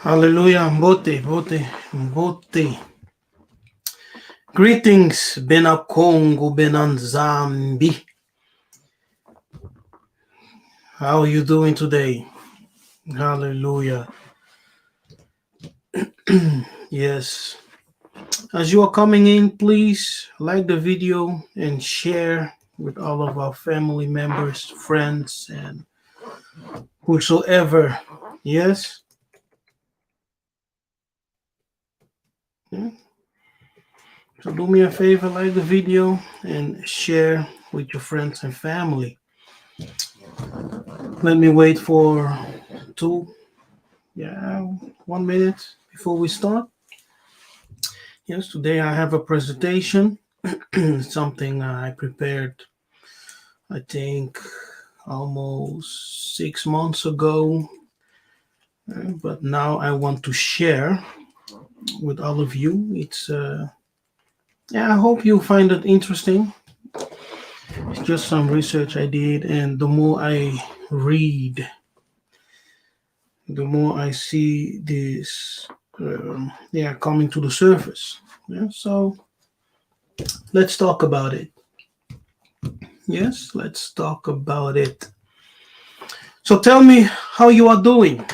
Hallelujah. Mbote. Greetings, Bena Congo, Benanzambi. How are you doing today? Hallelujah. Yes. As you are coming in, please like the video and share with all of our family members, friends, and whosoever. Yes. Yeah. So do me a favor, like the video and share with your friends and family. Let me wait for 1 minute before we start. Yes, today I have a presentation, something I prepared, I think, almost 6 months ago. But now I want to share with all of you. I hope you find it interesting. It's just some research I did, and the more I read, the more I see this, coming to the surface. Yeah, so let's talk about it. Yes, let's talk about it. So tell me how you are doing.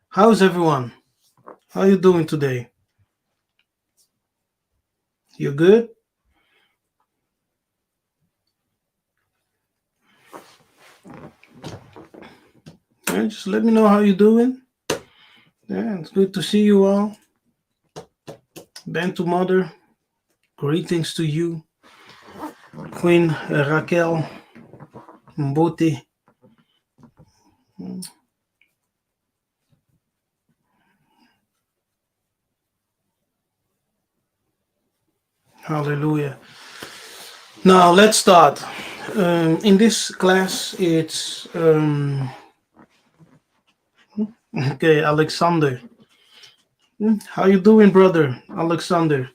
How's everyone? How are you doing today? You good? Yeah, just let me know how you're doing. Yeah, it's good to see you all. Bantu mother, greetings to you. Queen Raquel Mbote. Hallelujah. Now let's start. In this class, it's okay. Alexander, how you doing, brother? Alexander,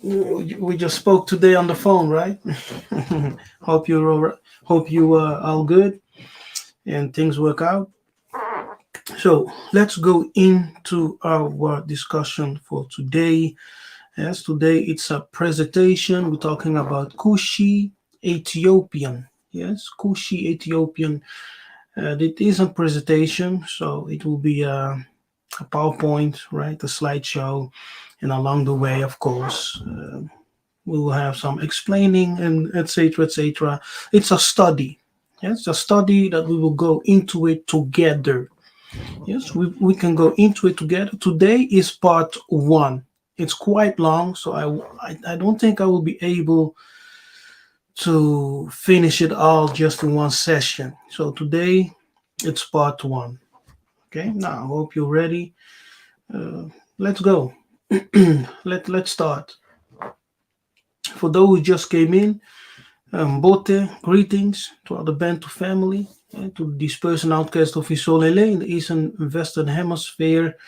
we just spoke today on the phone, right? Hope you're all right. Hope you are all good and things work out. So let's go into our discussion for today. Yes, today it's a presentation. We're talking about Kushi Ethiopian. Yes, Kushi Ethiopian. It is a presentation, so it will be a PowerPoint, right? A slideshow, and along the way, of course, we will have some explaining and etc. etc. It's a study. Yes, a study that we will go into it together. Yes, we can go into it together. Today is part one. It's quite long, so I don't think I will be able to finish it all just in one session. So today it's part one. Okay, now I hope you're ready. Let's go. Let's start. For those who just came in, Bote, greetings to all the Bantu family, and to the dispersed and outcast of Isolele in the Eastern and Western Hemisphere.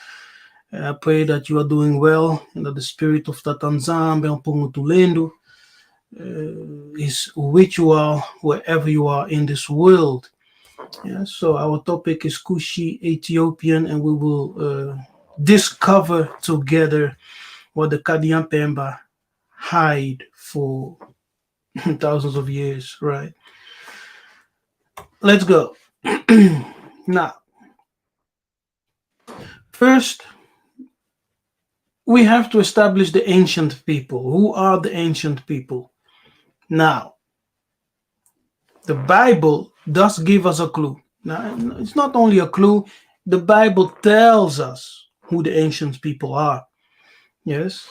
I pray that you are doing well and that the spirit of Tatanzambe and Pungutulendo is with you all wherever you are in this world. Yeah, so our topic is Kushi Ethiopian, and we will discover together what the Kadian Pemba hide for thousands of years, right? Let's go. Now, first, we have to establish the ancient people. Who are the ancient people? Now, the Bible does give us a clue. Now, it's not only a clue, the Bible tells us who the ancient people are. Yes.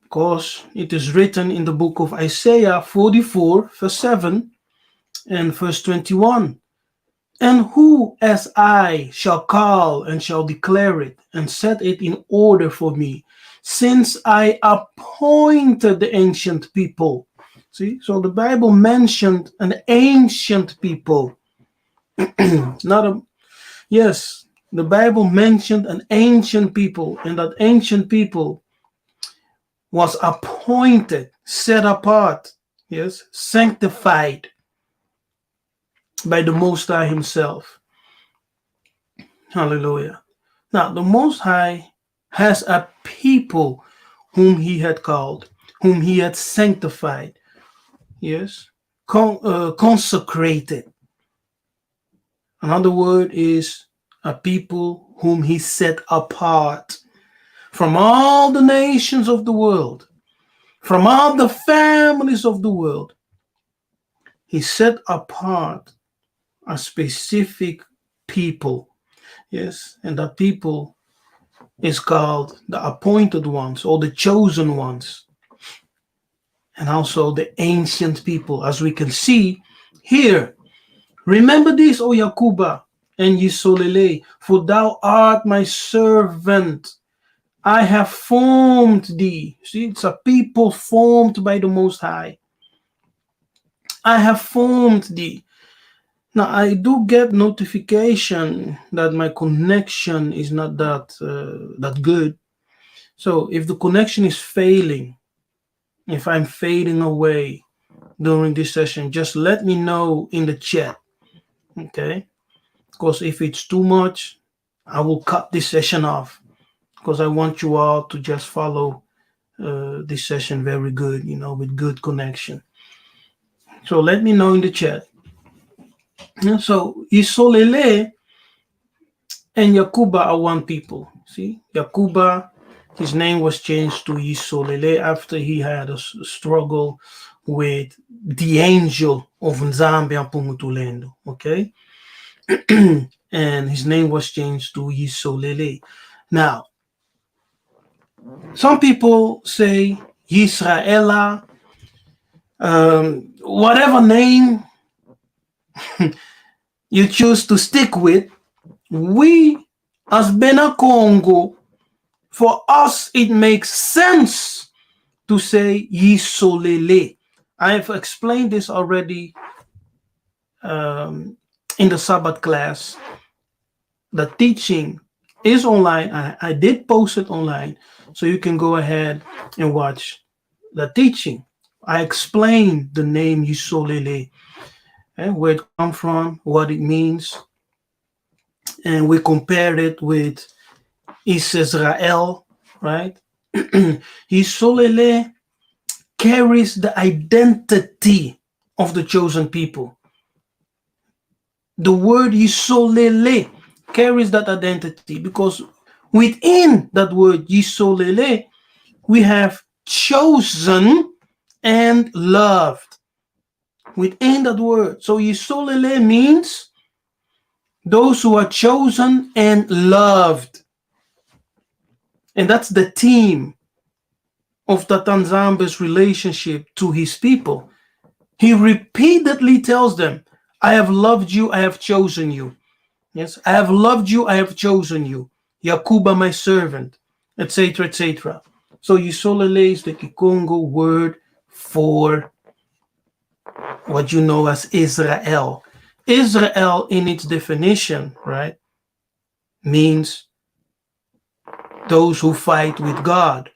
Because it is written in the book of Isaiah 44, verse 7 and verse 21. And who as I shall call and shall declare it and set it in order for me, since I appointed the ancient people. See, so the Bible mentioned an ancient people. Not a, yes, the Bible mentioned an ancient people, and that ancient people was appointed, set apart, yes, sanctified by the Most High Himself. Hallelujah. Now, the Most High has a people whom he had called, whom he had sanctified, yes, consecrated. Another word is a people whom he set apart from all the nations of the world, from all the families of the world. He set apart a specific people, yes, and that people is called the appointed ones or the chosen ones, and also the ancient people, as we can see here. Remember this, O Yakuba and Yisolele, for thou art my servant. I have formed thee. See, it's a people formed by the Most High. I have formed thee. Now, I do get notification that my connection is not that good. So if the connection is failing, if I'm fading away during this session, just let me know in the chat, okay? Because if it's too much, I will cut this session off because I want you all to just follow this session very good, with good connection. So let me know in the chat. And so Isolele and Yakuba are one people. See, Yakuba, his name was changed to Isolele after he had a struggle with the angel of Nzambe Apumutulendo. Okay, and his name was changed to Isolele. Now, some people say Yisraela, whatever name you choose to stick with. We, as Bena Congo, for us, it makes sense to say Yisolele. I have explained this already in the Sabbath class. The teaching is online. I did post it online, so you can go ahead and watch the teaching. I explained the name Yisolele, where it comes from, what it means, and we compared it with Israel, right? Yisolele carries the identity of the chosen people. The word Yisolele carries that identity because within that word Yisolele, we have chosen and loved. Within that word. So Yisolele means those who are chosen and loved. And that's the theme of Tatanzambe's relationship to his people. He repeatedly tells them, I have loved you, I have chosen you. Yes, I have loved you, I have chosen you. Yakuba, my servant, etc., etc. So Yisolele is the Kikongo word for what you know as Israel. Israel, in its definition, right, means those who fight with God.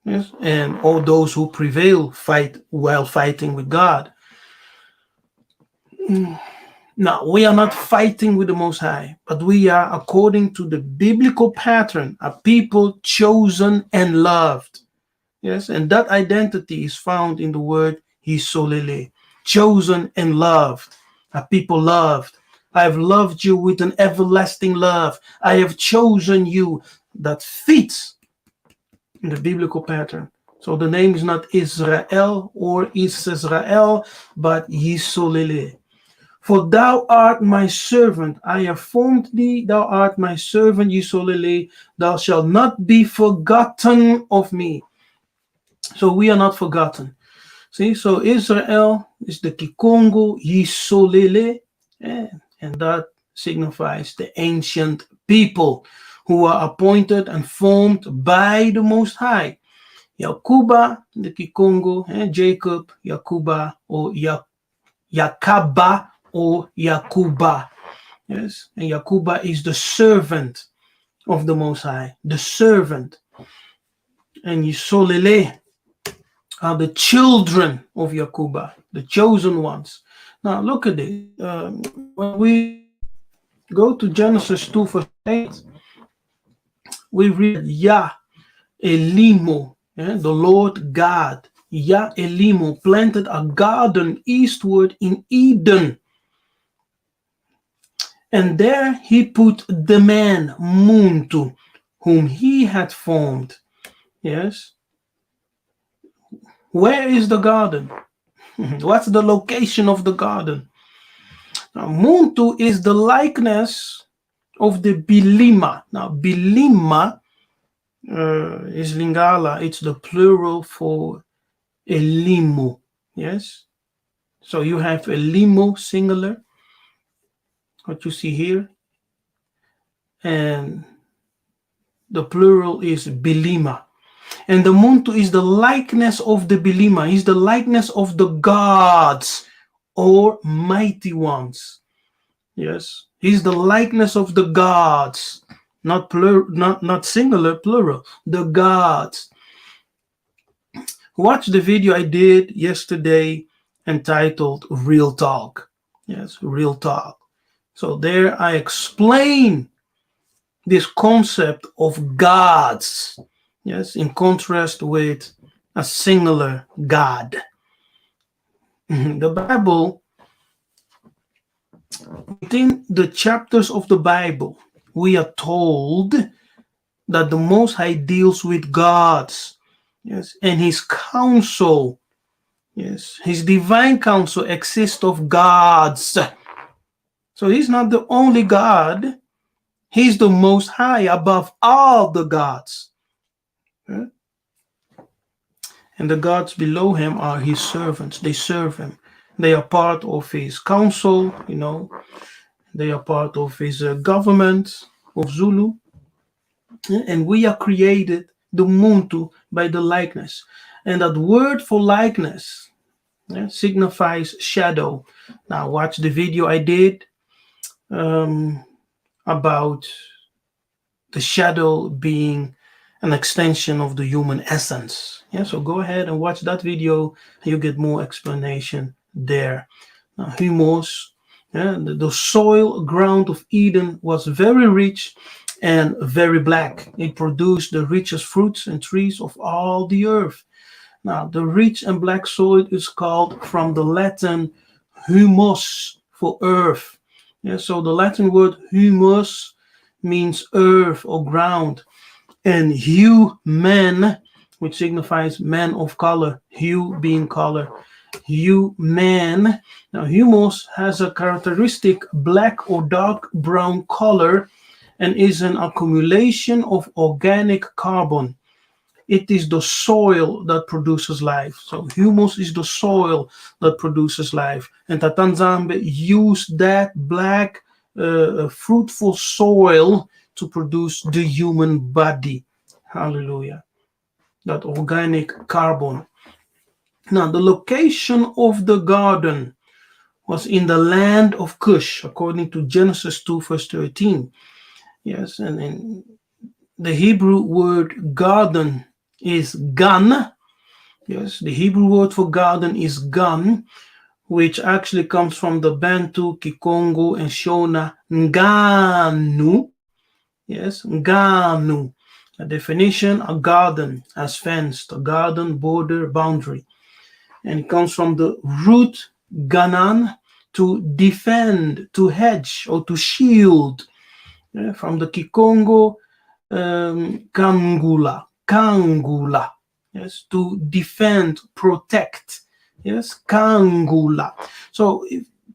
Yes, and all those who prevail fight while fighting with God. Now, we are not fighting with the Most High, but we are, according to the biblical pattern, a people chosen and loved. Yes, and that identity is found in the word Yisolele, chosen and loved, a people loved. I have loved you with an everlasting love. I have chosen you. That fits in the biblical pattern. So the name is not Israel or Israel, but Yisolele. For thou art my servant, I have formed thee, thou art my servant, Yisolele, thou shalt not be forgotten of me. So we are not forgotten. See, so Israel is the Kikongo, Yisolele, and that signifies the ancient people who are appointed and formed by the Most High. Yakuba, the Kikongo, Jacob, Yakuba, or Yakaba, or Yakuba. Yes, and Yakuba is the servant of the Most High, the servant. And Yisolele are the children of Yakuba, the chosen ones. Now look at this. When we Go to Genesis 2 verse 8. We read Yah Elimo, the Lord God. Yah Elimo planted a garden eastward in Eden. And there he put the man, Muntu, whom he had formed. Yes. Where is the garden? What's the location of the garden? Now, Muntu is the likeness of the Bilima. Now, Bilima is Lingala. It's the plural for Elimo. Yes. So you have Elimo singular, what you see here. And the plural is Bilima. And the Muntu is the likeness of the Bilima. Is the likeness of the gods or mighty ones. Yes. He's the likeness of the gods. Not singular, plural. The gods. Watch the video I did yesterday entitled Real Talk. Yes, Real Talk. So there I explain this concept of gods. Yes, in contrast with a singular God. The Bible, within the chapters of the Bible, we are told that the Most High deals with gods. Yes, and his counsel, yes, his divine counsel exists of gods. So he's not the only God. He's the Most High above all the gods. Okay? And the gods below him are his servants. They serve him. They are part of his council, They are part of his government of Zulu. And we are created, the Muntu, by the likeness. And that word for likeness signifies shadow. Now watch the video I did about the shadow being an extension of the human essence. Yeah, so go ahead and watch that video and you get more explanation there. Now, humus, the soil ground of Eden was very rich and very black. It produced the richest fruits and trees of all the earth. Now, the rich and black soil is called from the Latin humus for earth. Yeah, so the Latin word humus means earth or ground, and hue man, which signifies man of color, hue being color, hue man. Now humus has a characteristic black or dark brown color and is an accumulation of organic carbon. It is the soil that produces life. So humus is the soil that produces life. And Tatanzambe used that black fruitful soil to produce the human body. Hallelujah. That organic carbon. Now, the location of the garden was in the land of Cush, according to Genesis 2, verse 13. Yes, and the Hebrew word garden is gan. Yes, the Hebrew word for garden is gan, which actually comes from the Bantu, Kikongo, and Shona nganu. Yes, nganu. A definition: a garden as fenced, a garden border boundary. And it comes from the root ganan, to defend, to hedge, or to shield. From the Kikongo, kangula. Yes, to defend, protect. Yes, kangula. So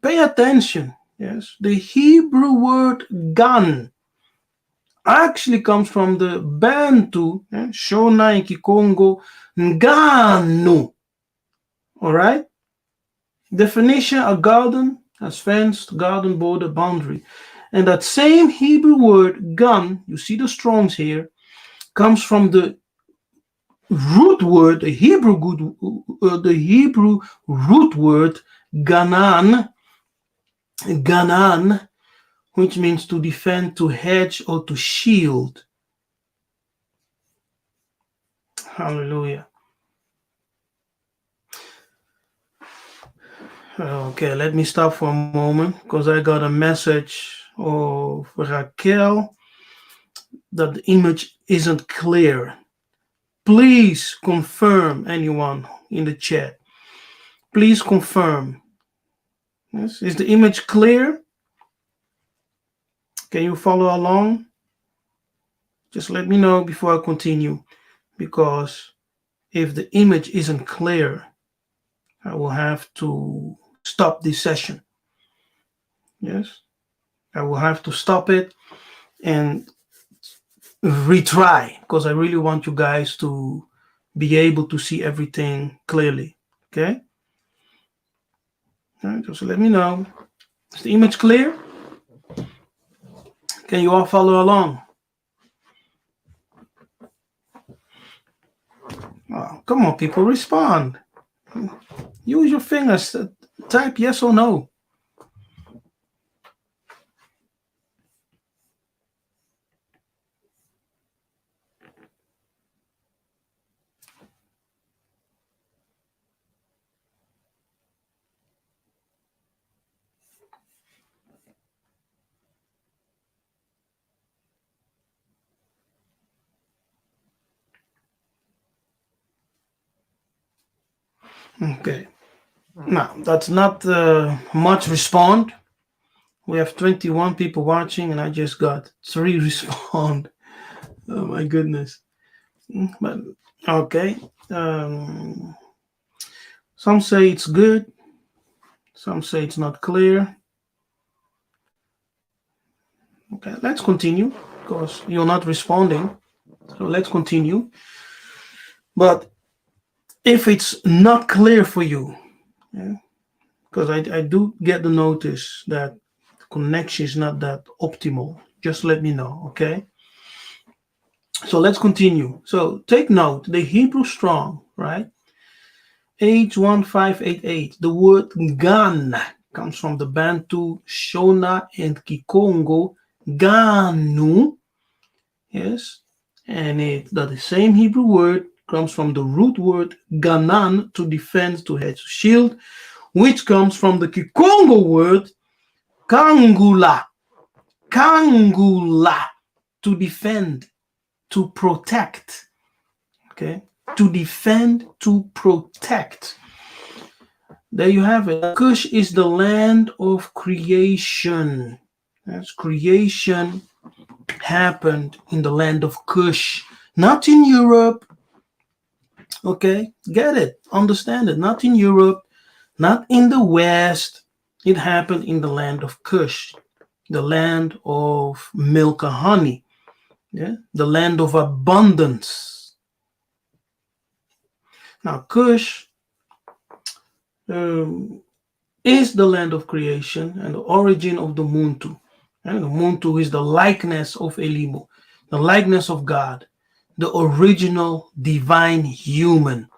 pay attention. Yes, the Hebrew word gan actually comes from the Bantu, Shona and Kikongo, nganu. All right. Definition: a garden as fenced, garden border boundary. And that same Hebrew word gan, you see the Strongs here, comes from the root word, the Hebrew root word ganan, which means to defend, to hedge, or to shield. Hallelujah. Okay, let me stop for a moment because I got a message of Raquel that the image isn't clear. Please confirm, anyone in the chat. Please confirm. Yes, is the image clear? Can you follow along? Just let me know before I continue, because if the image isn't clear, I will have to stop this session. Yes, I will have to stop it and retry, because I really want you guys to be able to see everything clearly. Okay? All right, just let me know. Is the image clear? Can you all follow along? Oh, come on, people, respond. Use your fingers. Type yes or no. Okay. Now, that's not much respond. We have 21 people watching, and I just got 3 respond. Oh my goodness. But okay. Some say it's good. Some say it's not clear. Okay, let's continue, because you're not responding. So let's continue. But if it's not clear for you, because I do get the notice that the connection is not that optimal, just let me know, okay? So let's continue. So take note, the Hebrew Strong, right? H1588, the word Gan comes from the Bantu, Shona, and Kikongo, Ganu, yes? And the same Hebrew word comes from the root word Ganan, to defend, to hedge, to shield, which comes from the Kikongo word Kangula, Kangula, to defend, to protect. Okay, to defend, to protect. There you have it. Cush is the land of creation. That's creation happened in the land of Cush, not in Europe. Okay, get it, understand it. Not in Europe, not in the West. It happened in the land of Cush, the land of milk and honey, yeah, the land of abundance. Now, Cush is the land of creation and the origin of the Muntu. And the Muntu is the likeness of Elimu, the likeness of God, the original divine human.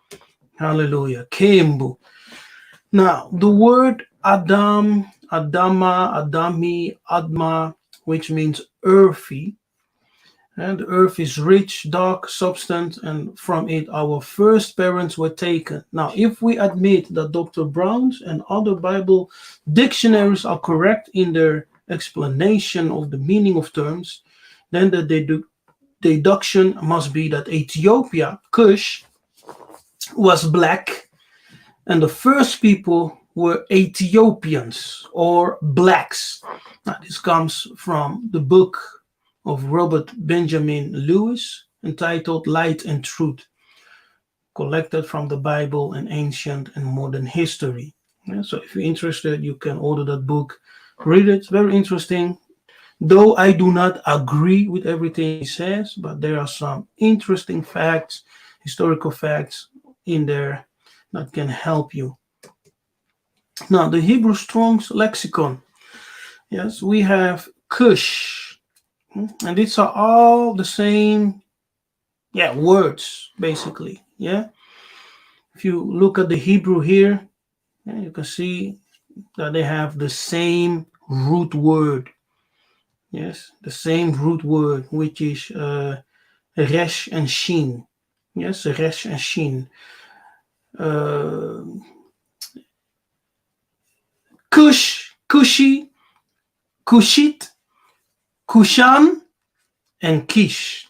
Hallelujah. Kembu. Now, the word Adam, Adama, Adami, Adma, which means earthy, and the earth is rich, dark substance, and from it our first parents were taken. Now, if we admit that Dr. Brown's and other Bible dictionaries are correct in their explanation of the meaning of terms, then the deduction must be that Ethiopia, Kush, was black, and the first people were Ethiopians or blacks. Now, this comes from the book of Robert Benjamin Lewis entitled Light and Truth, collected from the Bible and Ancient and Modern History. Yeah, so if you're interested, you can order that book, read it. It's very interesting. Though I do not agree with everything he says, but there are some interesting facts, historical facts in there that can help you. Now, the Hebrew Strong's Lexicon. Yes, we have Kush. And these are all the same, words, basically. Yeah. If you look at the Hebrew here, you can see that they have the same root word. Yes, the same root word, which is resh and shin. Yes, resh and shin. Kush, Kushi, Kushit, Kushan, and Kish.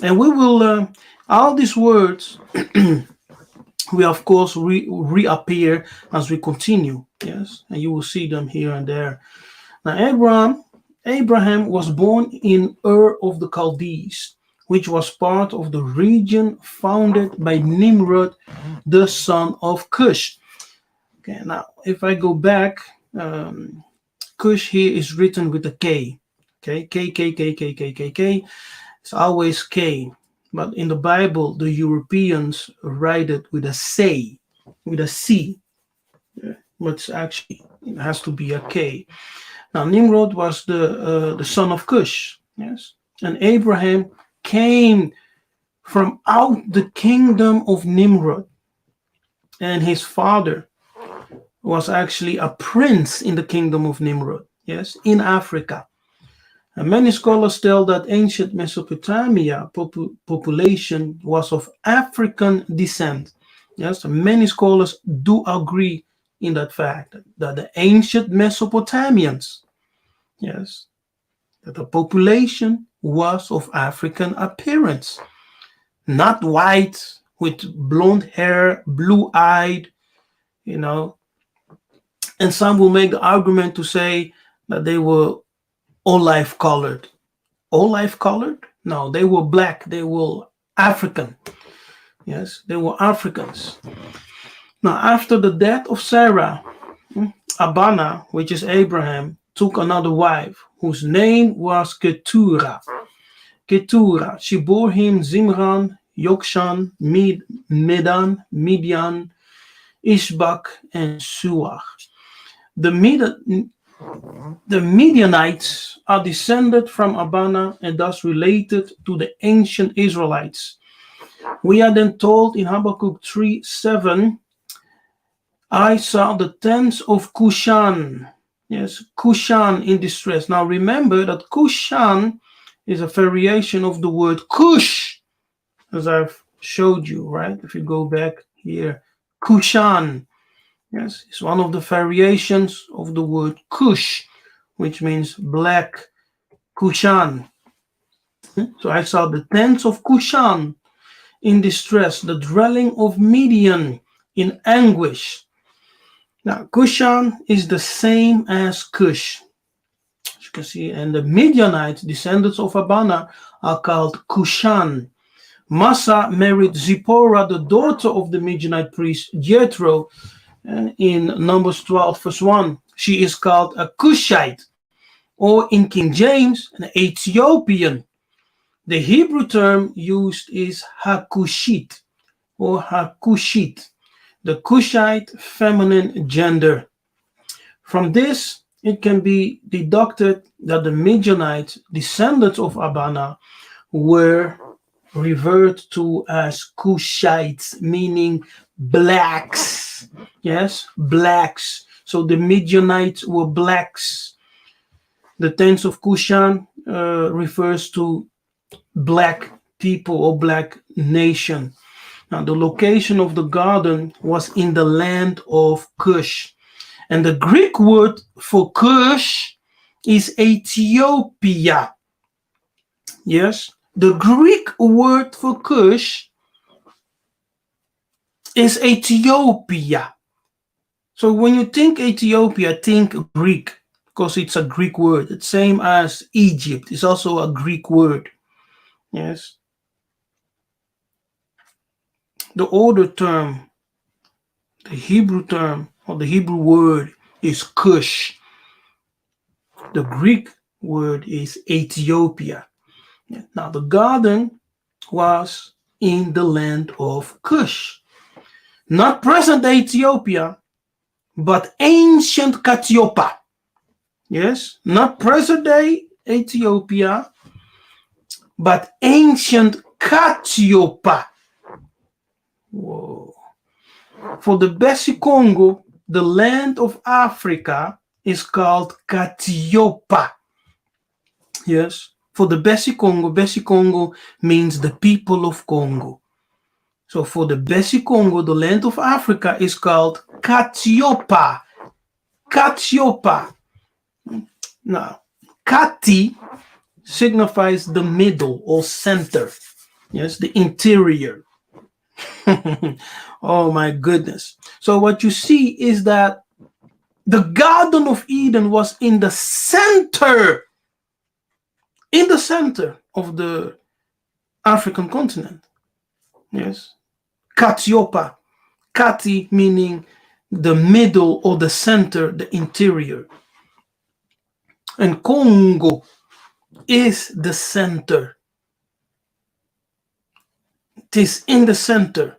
And we will, all these words will of course reappear as we continue. Yes, and you will see them here and there. Now, Abraham was born in Ur of the Chaldees, which was part of the region founded by Nimrod, the son of Cush. Okay, now if I go back, Cush here is written with a K. Okay, K, K, K, K, K, K, K. It's always K. But in the Bible, the Europeans write it with a C, with a C. Yeah, but actually, it has to be a K. Now, Nimrod was the son of Cush, yes, and Abraham came from out the kingdom of Nimrod, and his father was actually a prince in the kingdom of Nimrod, yes, in Africa. And many scholars tell that ancient Mesopotamia population was of African descent. Yes, many scholars do agree in that fact that the ancient Mesopotamians, yes, that the population was of African appearance, not white with blonde hair, blue-eyed, you know. And some will make the argument to say that they were olive colored. Olive colored? No, they were black. They were African. Yes, they were Africans. Now, after the death of Sarah, Abana, which is Abraham, took another wife whose name was Keturah. Keturah. She bore him Zimran, Yokshan, Medan, Midian, Ishbak, and Suach. The Midianites are descended from Abana and thus related to the ancient Israelites. We are then told in Habakkuk 3:7, I saw the tents of Kushan. Yes, Kushan in distress. Now remember that Kushan is a variation of the word Kush, as I've showed you, right? If you go back here, Kushan. Yes, it's one of the variations of the word Cush, which means black, Kushan. So I saw the tents of Kushan in distress, the dwelling of Midian in anguish. Now, Kushan is the same as Cush, as you can see, and the Midianites, descendants of Abana, are called Kushan. Massa married Zipporah, the daughter of the Midianite priest Jethro, in Numbers 12, verse 1. She is called a Cushite, or in King James, an Ethiopian. The Hebrew term used is Hakushit or Hakushit, the Cushite feminine gender. From this, it can be deducted that the Midianites, descendants of Abana, were referred to as Cushites, meaning blacks. Yes, blacks. So the Midianites were blacks. The tents of Kushan refers to black people or black nation. Now, the location of the garden was in the land of Cush. And the Greek word for Cush is Ethiopia. Yes, the Greek word for Cush is Ethiopia. So when you think Ethiopia, think Greek, because it's a Greek word. It's same as Egypt. It's also a Greek word. Yes. The older term, the Hebrew term, or the Hebrew word is Cush. The Greek word is Ethiopia. Now, the garden was in the land of Cush. Not present Ethiopia, but ancient Catiopa. Yes, not present day Ethiopia, but ancient Catiopa. Whoa. For the Bessie Congo, the land of Africa is called Catiopa. Yes, for the Bessie Congo means the people of Congo. So for the Bessie Congo, the land of Africa is called Catiopa. Catiopa. Now, Kati signifies the middle or center. Yes, the interior. Oh my goodness. So what you see is that the Garden of Eden was in the center of the African continent. Yes. Katiopa. Kati meaning the middle or the center, the interior. And Congo is the center. It is in the center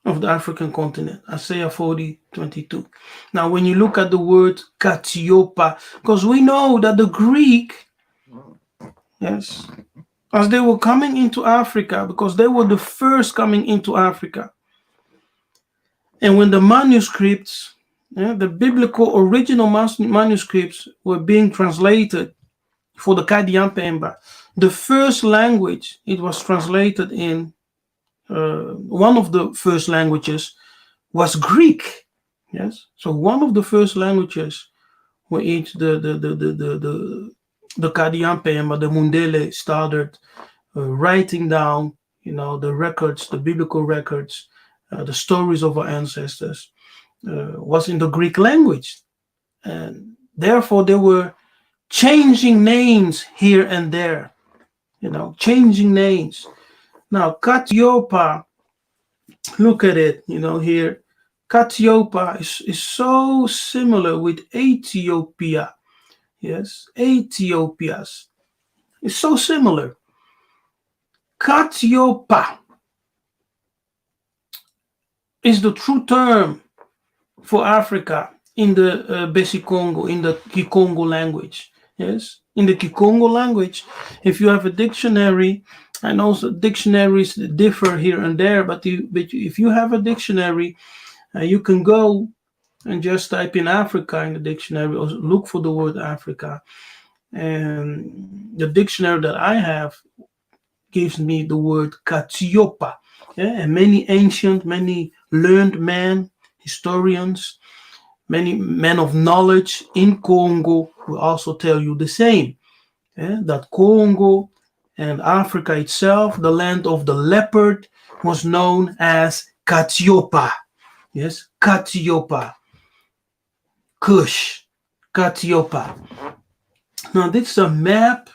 of the African continent. Isaiah 40:22. Now, when you look at the word Katiopa, because we know that the Greek, yes, as they were coming into Africa, because they were the first coming into Africa. And when the manuscripts, the biblical original manuscripts were being translated for the Kadiampemba, the first language it was translated in, one of the first languages was Greek. Yes, so one of the first languages which the Kadiampemba, the Mundele, started writing down, the records, the biblical records, the stories of our ancestors, was in the Greek language, and therefore they were changing names here and there, changing names. Now, Katiopa, look at it, here. Katiopa is so similar with Ethiopia. Yes, Ethiopias. It's so similar. Katiopa is the true term for Africa in the Besi-Congo, in the Kikongo language. Yes, in the Kikongo language, if you have a dictionary, and also dictionaries differ here and there, but if you have a dictionary, you can go and just type in Africa in the dictionary, or look for the word Africa. And the dictionary that I have gives me the word Katiopa. Yeah? And many learned men, historians, many men of knowledge in Congo will also tell you the same. That Congo and Africa itself, the land of the leopard, was known as Katiopa. Yes, Katiopa. Cush, Katiopa. Now, this is a map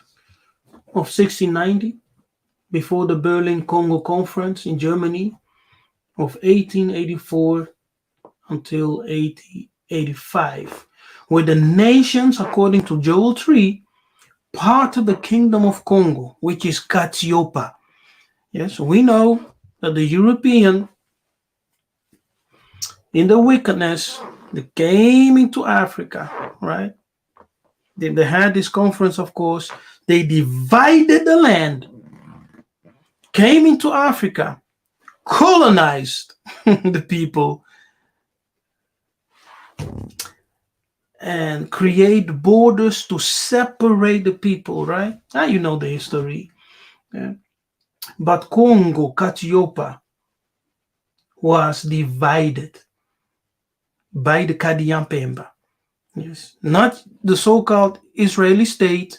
of 1690, before the Berlin Congo Conference in Germany of 1884 until 1885, where the nations, according to Joel 3, part of the Kingdom of Congo, which is Katiopa. Yes, we know that the European, in the wickedness, they came into Africa, right? They had this conference, of course. They divided the land, came into Africa, colonized the people, and create borders to separate the people, right? Now you know the history. Yeah. But Congo, Katiopa, was divided by the Kadiampemba. Yes, not the so-called Israeli state,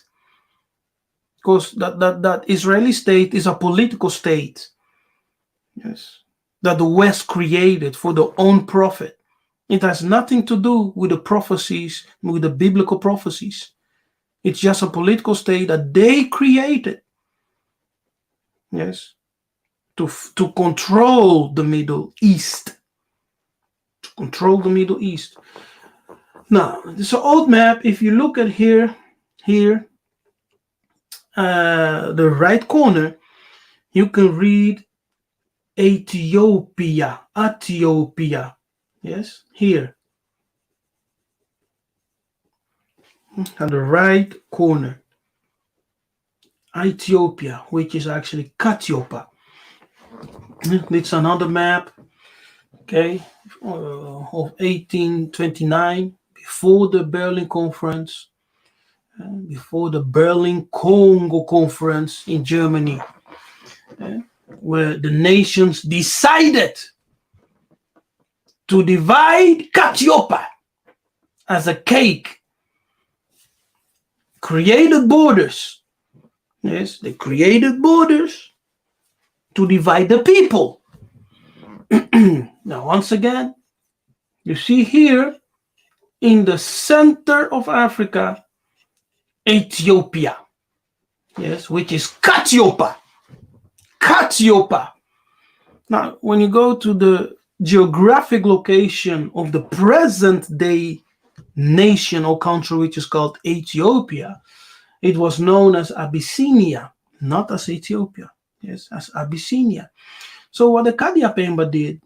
because that Israeli state is a political state. Yes, that the West created for their own profit. It has nothing to do with the prophecies, with the biblical prophecies. It's just a political state that they created. Yes, to control the Middle East. To control the Middle East. Now, it's an old map. If you look at here, the right corner, you can read Ethiopia. Yes, here. At the right corner. Ethiopia, which is actually Katiopa. It's another map, okay, of 1829, before the Berlin Conference, before the Berlin Congo Conference in Germany, where the nations decided to divide Katiopa as a cake created borders. Yes, they created borders to divide the people. Now, once again, you see here in the center of Africa, Ethiopia. Yes, which is Katiopa. Katiopa. Now, when you go to the geographic location of the present day nation or country, which is called Ethiopia, it was known as Abyssinia, not as Ethiopia. Yes, as Abyssinia. So what the Kadiapemba did,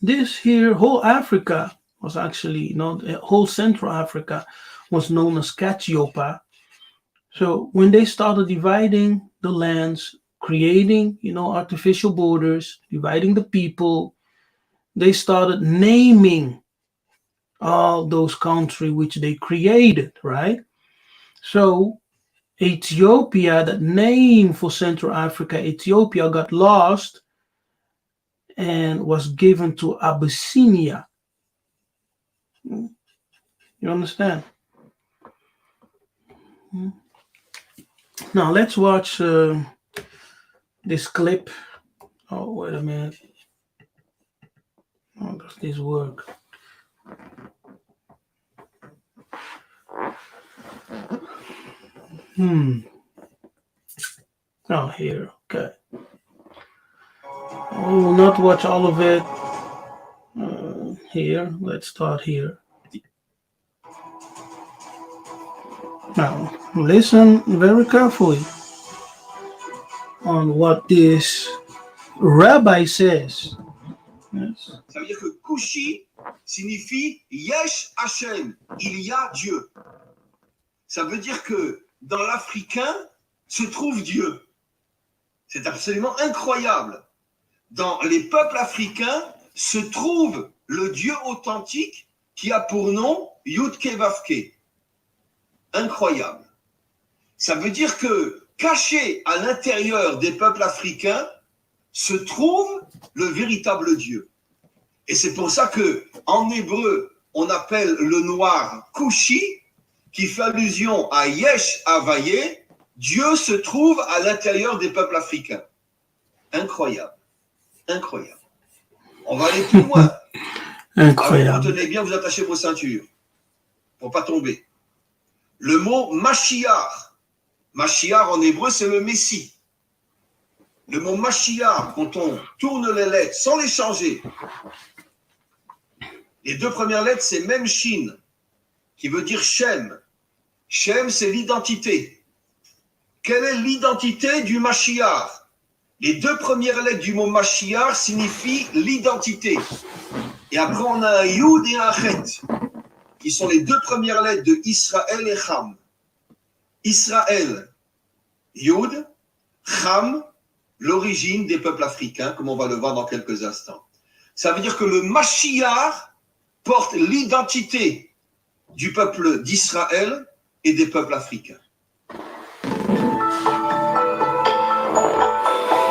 this here whole Africa was actually, whole Central Africa was known as Katiopa. So when they started dividing the lands, creating, artificial borders, dividing the people, they started naming all those countries which they created, right? So Ethiopia, that name for Central Africa, Ethiopia, got lost and was given to Abyssinia. You understand? Now let's watch this clip. Oh, wait a minute. How does this work? Oh, here. Okay. I will not watch all of it here. Let's start here. Now, listen very carefully on what this rabbi says. Yes. Ça veut dire que Kushi signifie Yesh Hashem, il y a Dieu. Ça veut dire que dans l'africain se trouve Dieu. C'est absolument incroyable. Dans les peuples africains se trouve le Dieu authentique qui a pour nom Yudke Vavke. Incroyable. Ça veut dire que caché à l'intérieur des peuples africains se trouve le véritable Dieu. Et c'est pour ça que en hébreu, on appelle le noir Kushi, qui fait allusion à Yesh Havayé, Dieu se trouve à l'intérieur des peuples africains. Incroyable. Incroyable. On va aller plus loin. Incroyable. Alors, retenez bien, vous attachez vos ceintures pour pas tomber. Le mot Mashiach. Mashiach en hébreu, c'est le Messie. Le mot Mashiach, quand on tourne les lettres sans les changer, les deux premières lettres, c'est même Shin, qui veut dire Shem. Shem, c'est l'identité. Quelle est l'identité du Mashiach? Les deux premières lettres du mot Mashiach signifient l'identité. Et après, on a un Yud et un Chet, qui sont les deux premières lettres de Israël et Cham. Israël, Yud, Cham, l'origine des peuples africains, comme on va le voir dans quelques instants. Ça veut dire que le Mashiach porte l'identité du peuple d'Israël et des peuples africains.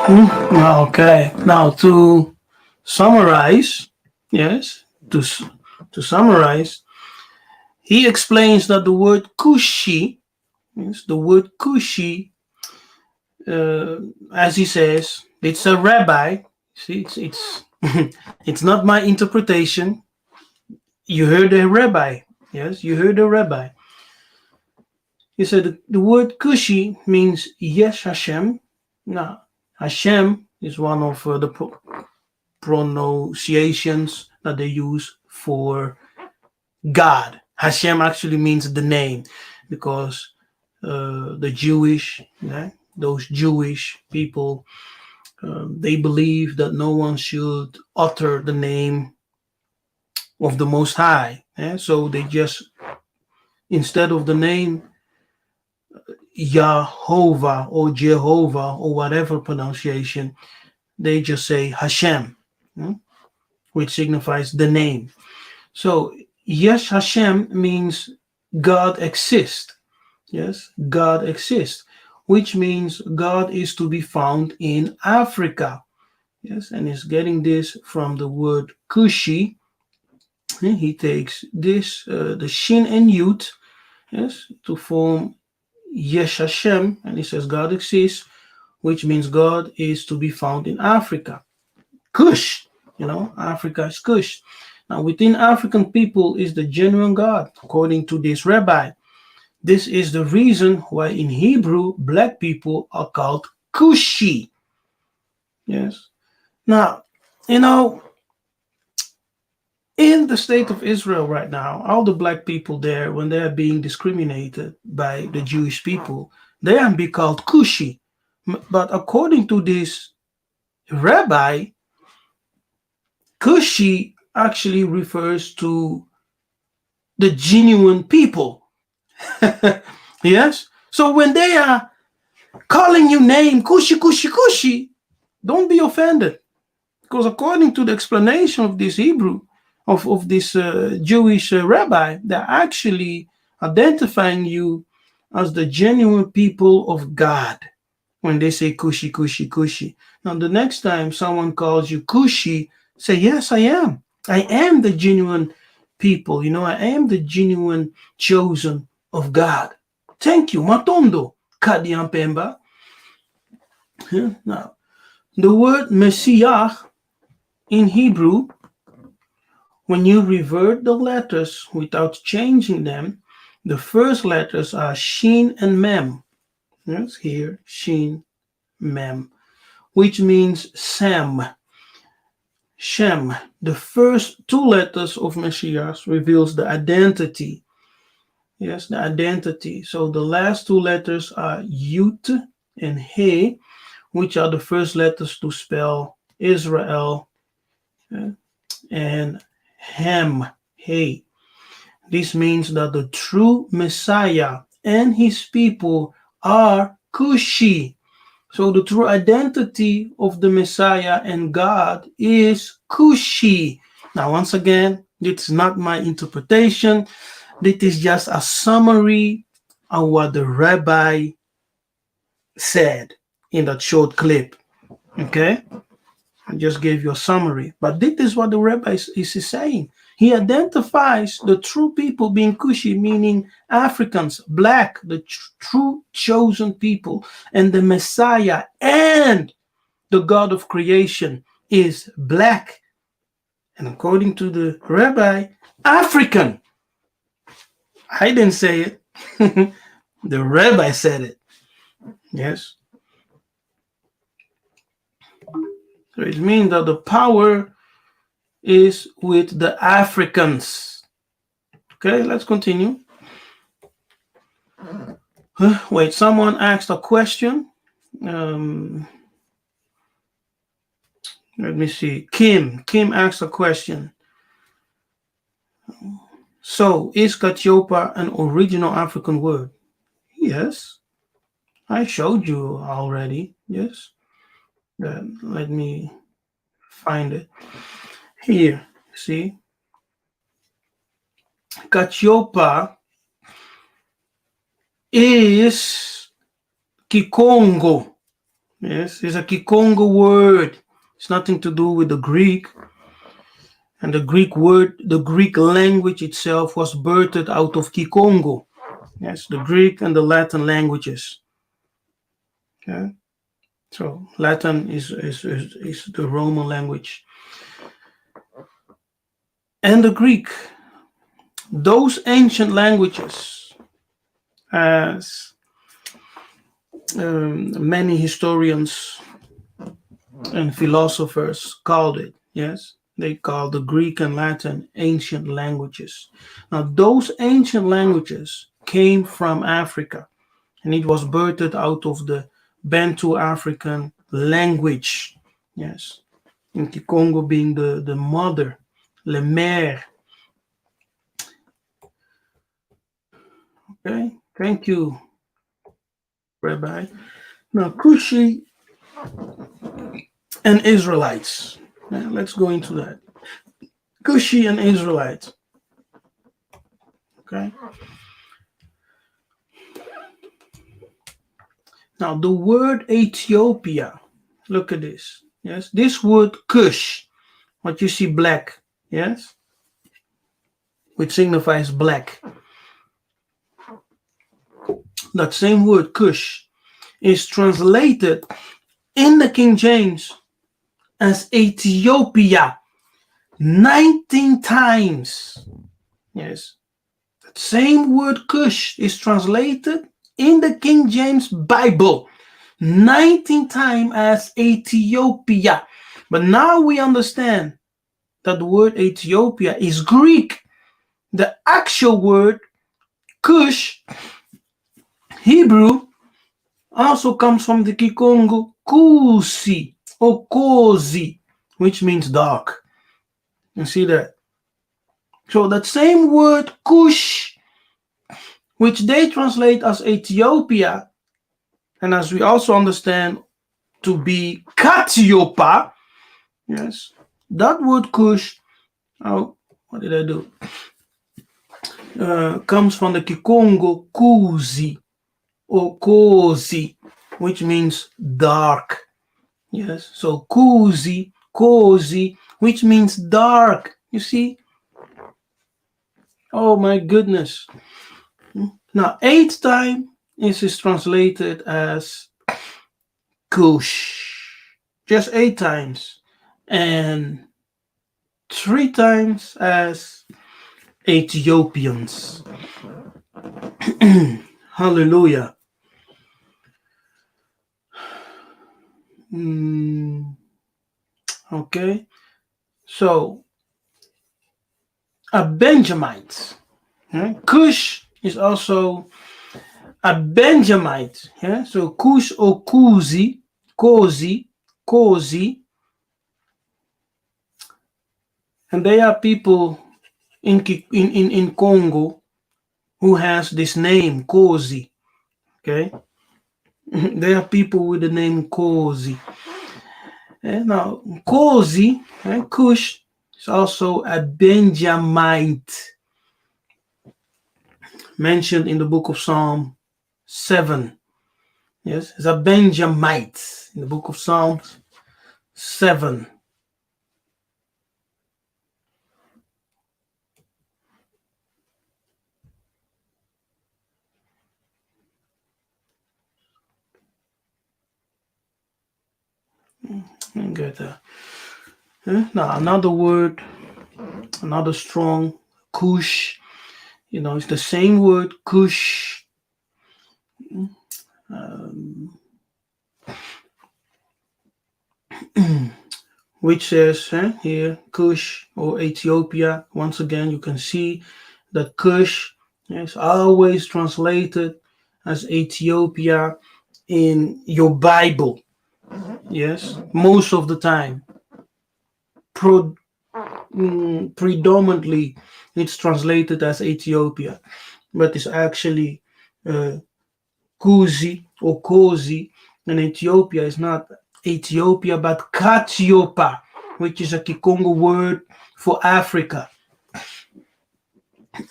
Okay. Now to summarize, yes, to summarize, he explains that the word Kushi, yes, the word Kushi, as he says, it's a rabbi. See, it's it's not my interpretation. You heard a rabbi. Yes, you heard a rabbi. He said the word Kushi means Yesh Hashem. Now, Hashem is one of the pronunciations that they use for God. Hashem actually means the name, because the Jewish, those Jewish people, they believe that no one should utter the name of the Most High. So they just, instead of the name Yahovah or Jehovah or whatever pronunciation, they just say Hashem, which signifies the name. So Yesh Hashem means God exists. Yes, God exists, which means God is to be found in Africa. Yes, and he's getting this from the word Kushi. He takes this, the Shin and Yud, yes, to form Yesh Hashem, and it says God exists, which means God is to be found in Africa. Kush, Africa is Kush. Now, within African people is the genuine God, according to this rabbi. This is the reason why in Hebrew, black people are called Kushi. Yes. Now, you know, in the state of Israel right now, all the black people there, when they are being discriminated by the Jewish people, they are being called Kushi. But according to this rabbi, Kushi actually refers to the genuine people. Yes? So when they are calling you name Kushi, Kushi, Kushi, don't be offended. Because according to the explanation of this Hebrew, of this Jewish rabbi, they're actually identifying you as the genuine people of God when they say Kushi, Kushi, Kushi. Now, the next time someone calls you Kushi, say, yes, I am. I am the genuine people. I am the genuine chosen of God. Thank you. Matondo. Kadiampemba. Now, the word Messiah in Hebrew, when you revert the letters without changing them, the first letters are Shin and Mem. Yes, here, Shin, Mem, which means Sam, Shem. The first two letters of Messiah reveals the identity. Yes, the identity. So the last two letters are Yud and He, which are the first letters to spell Israel, and Hem, He. This means that the true Messiah and his people are Kushi. So the true identity of the Messiah and God is Kushi. Now, once again, it's not my interpretation. This is just a summary of what the rabbi said in that short clip. Okay? I just gave you a summary. But this is what the rabbi is saying. He identifies the true people being Kushi, meaning Africans, black, the true chosen people, and the Messiah and the God of creation is black. And according to the rabbi, African. I didn't say it. The rabbi said it. Yes. So it means that the power is with the Africans. Okay, let's continue. Wait, someone asked a question. Let me see. Kim asked a question. So, is Katiopa an original African word? Yes. I showed you already. Yes. Let me find it. Here, see? Katiopa is Kikongo. Yes, it's a Kikongo word. It's nothing to do with the Greek. And the Greek word, the Greek language itself was birthed out of Kikongo. Yes, the Greek and the Latin languages. Okay. So Latin is the Roman language. And the Greek, those ancient languages, as many historians and philosophers called it, yes, they call the Greek and Latin ancient languages. Now, those ancient languages came from Africa, and it was birthed out of the Bantu African language, yes, in Kikongo being the mother, le mère. Okay, thank you, Rabbi. Now, Kushi and Israelites. Now, let's go into that. Kushi and Israelites. Okay. Now, the word Ethiopia, look at this. Yes, this word Kush, what you see black, yes, which signifies black. that same word Kush is translated in the King James as Ethiopia 19 times. Yes, that same word Kush is translated in the King James Bible 19 times as Ethiopia. But now we understand that the word Ethiopia is Greek. The actual word Kush, Hebrew, also comes from the Kikongo Kusi or Kozi, which means dark. You see that? So that same word Kush, which they translate as Ethiopia, and as we also understand to be Katiopa, yes, that word Kush, oh, what did I do? Comes from the Kikongo Kuzi or Kozi, which means dark. Yes, so Kuzi, cozy, which means dark. You see? Oh my goodness. Now, 8th time is translated as Kush. Just 8 times. And 3 times as Ethiopians. Hallelujah. Okay. So, a Benjamite. Cush is also a Benjamite. Yeah? So Kush or Kuzi, Kozi, and they are people in Congo who has this name Kozi. Okay, they are people with the name Kozi. And now Kozi, Kush is also a Benjamite mentioned in the book of Psalm 7. Yes, it's a Benjamite in the book of Psalms 7. Get that. Now another word, another strong Kush. It's the same word Kush. Which says here Kush or Ethiopia. Once again, you can see that Kush is always translated as Ethiopia in your Bible. Yes, most of the time. Predominantly, it's translated as Ethiopia, but it's actually Kuzi or Kozi, and Ethiopia is not Ethiopia but Katiopa, which is a Kikongo word for Africa.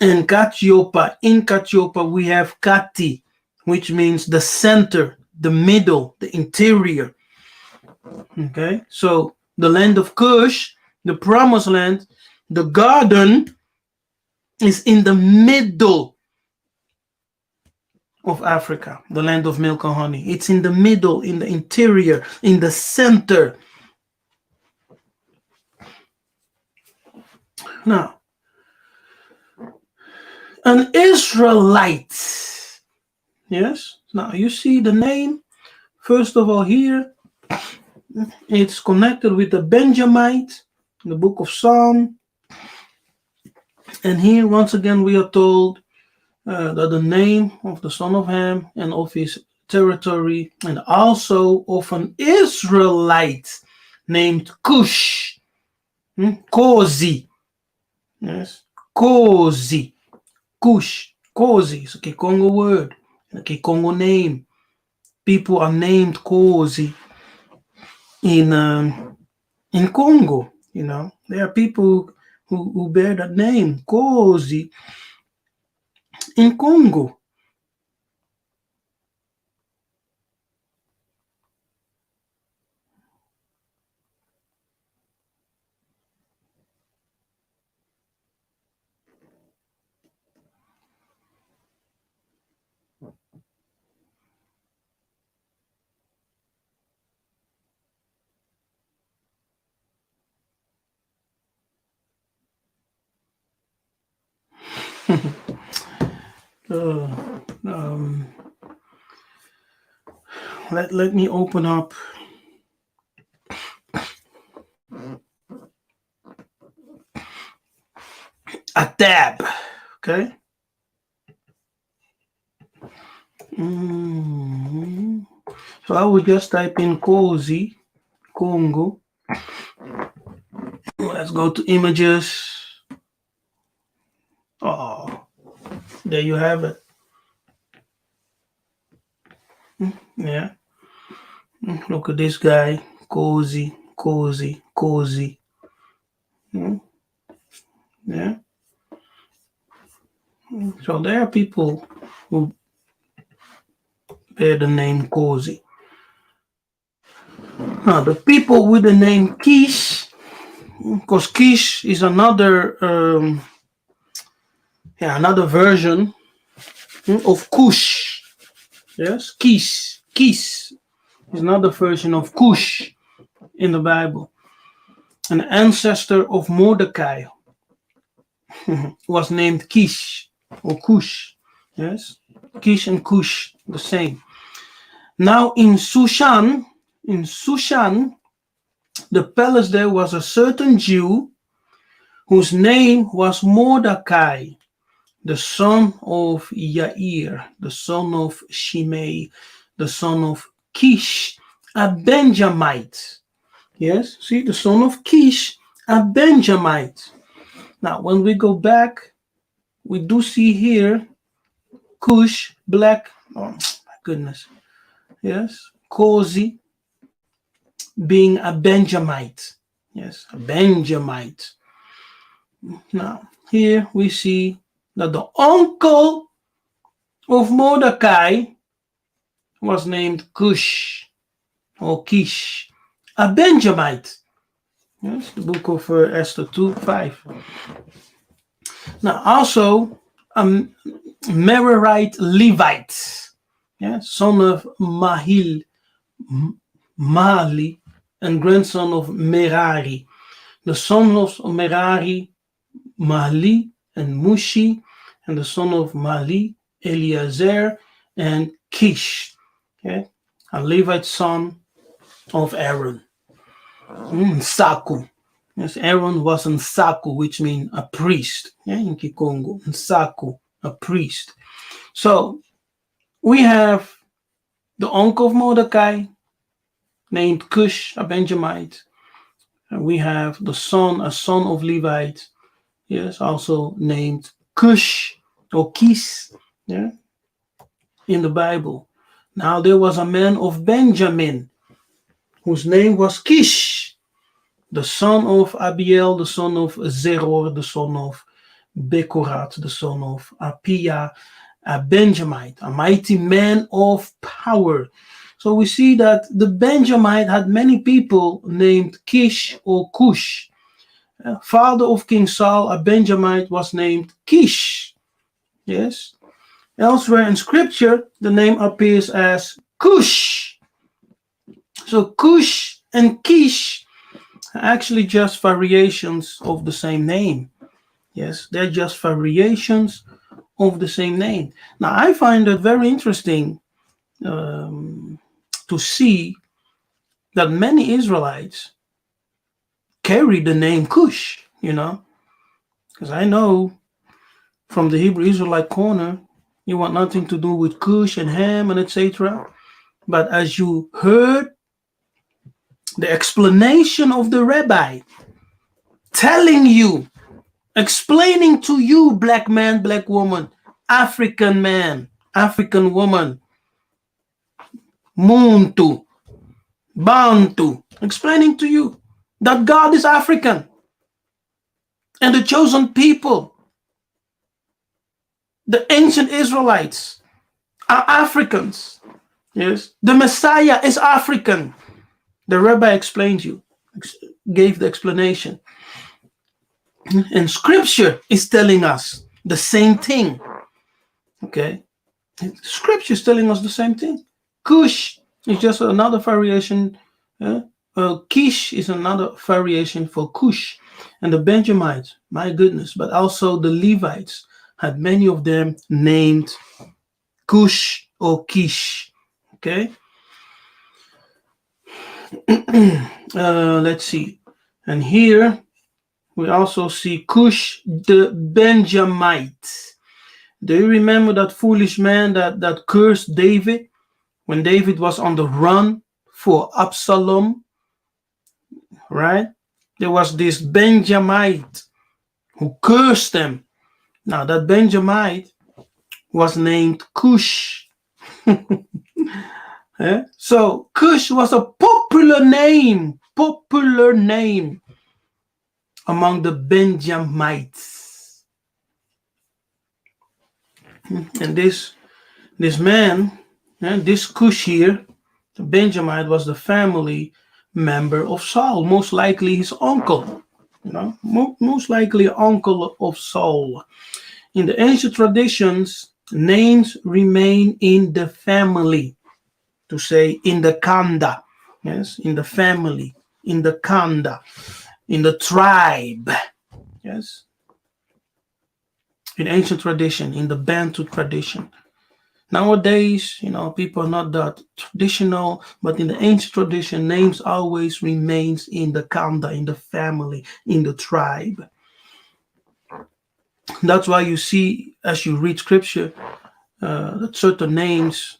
And Katiopa, in Katiopa we have Kati, which means the center, the middle, the interior. Okay, so the land of Cush, the promised land, the garden is in the middle of Africa, the land of milk and honey. It's in the middle, in the interior, in the center. Now, an Israelite. Yes. Now you see the name. First of all, here it's connected with the Benjamite in the book of Psalm. And here, once again, we are told that the name of the son of Ham and of his territory, and also of an Israelite named Cush, Kozi. Yes, Kozi, Kush, Kozi is a Kikongo word, a Kikongo name. People are named Kozi in Congo. There are people who bear that name, Kozi, in Congo. Uh, um, let me open up a tab. Okay. Mhm. So I will just type in cozy Congo. Let's go to images. Oh, there you have it. Yeah. Look at this guy. Cozy, cozy, cozy. Yeah. So there are people who bear the name cozy. Now the people with the name Kish, because Kish is another version of Kush. Yes, Kish is another version of Kush in the Bible. An ancestor of Mordecai was named Kish or Cush. Yes, Kish and Cush, the same. Now in Sushan, the palace there was a certain Jew whose name was Mordecai, the son of Yair, the son of Shimei, the son of Kish, a Benjamite. Yes, see, the son of Kish, a Benjamite. Now, when we go back, we do see here Cush, black, oh my goodness, yes, cozy, being a Benjamite. Yes, a Benjamite. Now, here we see that the uncle of Mordecai was named Cush or Kish, a Benjamite. Yes, the book of Esther 2:5. Now, also a Merarite Levite, yeah, son of Mahli, and grandson of Merari. The son of Merari, Mahli and Mushi, and the son of Mahli, Eliezer and Kish, okay, a Levite son of Aaron. Nsaku. Yes, Aaron was Nsaku, which means a priest. Yeah, in Kikongo, Nsaku, a priest. So we have the uncle of Mordecai named Cush, a Benjamite. And we have a son of Levite, yes, also named Cush or Kish, yeah, in the Bible. Now there was a man of Benjamin whose name was Kish, the son of Abiel, the son of Zeror, the son of Bekorat, the son of Apia, a Benjamite, a mighty man of power. So we see that the Benjamite had many people named Kish or Cush. Father of King Saul, a Benjamite, was named Kish. Yes. Elsewhere in scripture, the name appears as Cush. So Cush and Kish are actually just variations of the same name. Yes, they're just variations of the same name. Now, I find it very interesting to see that many Israelites carry the name Cush, because I know from the Hebrew Israelite corner, you want nothing to do with Cush and Ham and etc. But as you heard the explanation of the rabbi telling you, explaining to you, black man, black woman, African man, African woman, Muntu, Bantu, explaining to you that God is African and the chosen people, the ancient Israelites, are Africans. Yes, the Messiah is African. The rabbi explained you, gave the explanation. And scripture is telling us the same thing. Okay, scripture is telling us the same thing. Cush is just another variation. Kish is another variation for Cush. And the Benjamites, my goodness, but also the Levites, had many of them named Kush or Kish. Okay. Let's see. And here we also see Cush the Benjamite. Do you remember that foolish man that cursed David when David was on the run for Absalom? Right? There was this Benjamite who cursed them. Now that Benjamite was named Cush. So Cush was a popular name among the Benjamites. And this man, this Cush here, the Benjamite, was the family member of Saul, most likely his uncle. Most likely uncle of Saul. In the ancient traditions, names remain in the family. To say in the kanda, yes, in the family, in the kanda, in the tribe, yes. In ancient tradition, in the Bantu tradition. Nowadays, people are not that traditional, but in the ancient tradition, names always remains in the kanda, in the family, in the tribe. That's why you see, as you read scripture, that certain names,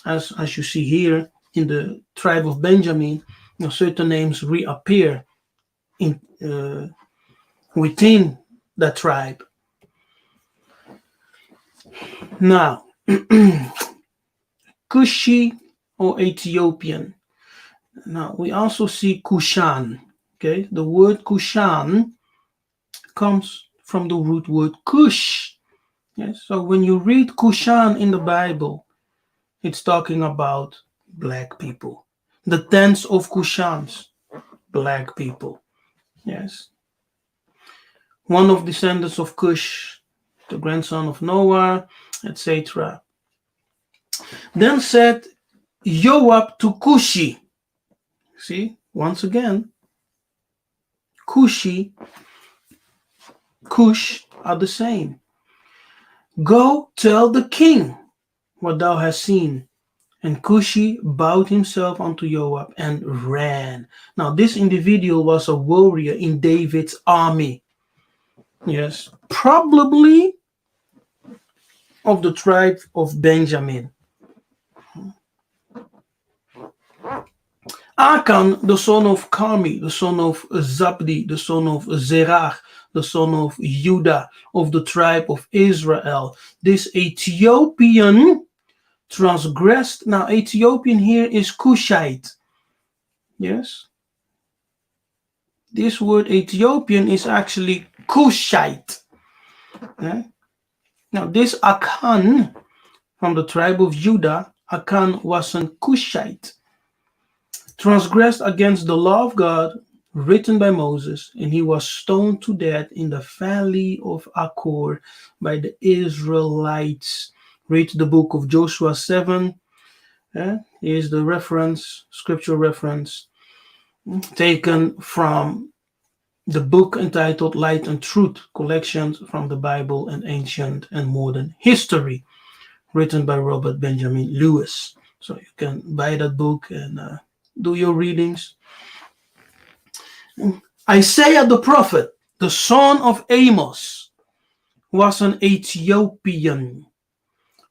as you see here in the tribe of Benjamin, certain names reappear in within that tribe. Now, Kushi or Ethiopian. Now, we also see Kushan. Okay, the word Kushan comes from the root word Kush. Yes, so when you read Kushan in the Bible, it's talking about black people. The tents of Kushans, black people. Yes. One of descendants of Cush, the grandson of Noah, etc. Then said Joab to Cushi. See, once again, Cushi, Cush are the same. Go tell the king what thou hast seen. And Cushi bowed himself unto Joab and ran. Now, this individual was a warrior in David's army. Yes, probably of the tribe of Benjamin. Achan, the son of Carmi, the son of Zabdi, the son of Zerach, the son of Judah, of the tribe of Israel. This Ethiopian transgressed. Now, Ethiopian here is Cushite. Yes. This word Ethiopian is actually Cushite. Yeah? Now, this Achan from the tribe of Judah, Achan wasn't Cushite. Transgressed against the law of God written by Moses, and he was stoned to death in the valley of Achor by the Israelites. Read the book of Joshua 7. Here's the reference, scripture reference, taken from the book entitled Light and Truth, Collections from the Bible and Ancient and Modern History, written by Robert Benjamin Lewis. So you can buy that book and do your readings. Isaiah the prophet, the son of Amos, was an Ethiopian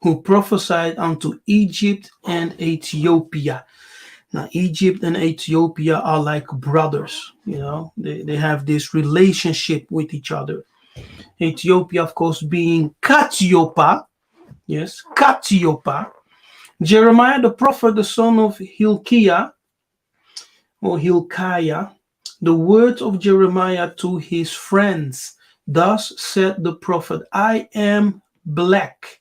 who prophesied unto Egypt and Ethiopia. Now, Egypt and Ethiopia are like brothers, they have this relationship with each other. Ethiopia, of course, being Katiopa, yes, Katiopa. Jeremiah the prophet, the son of Hilkiah, or Hilkiah, the words of Jeremiah to his friends. Thus said the prophet, I am black.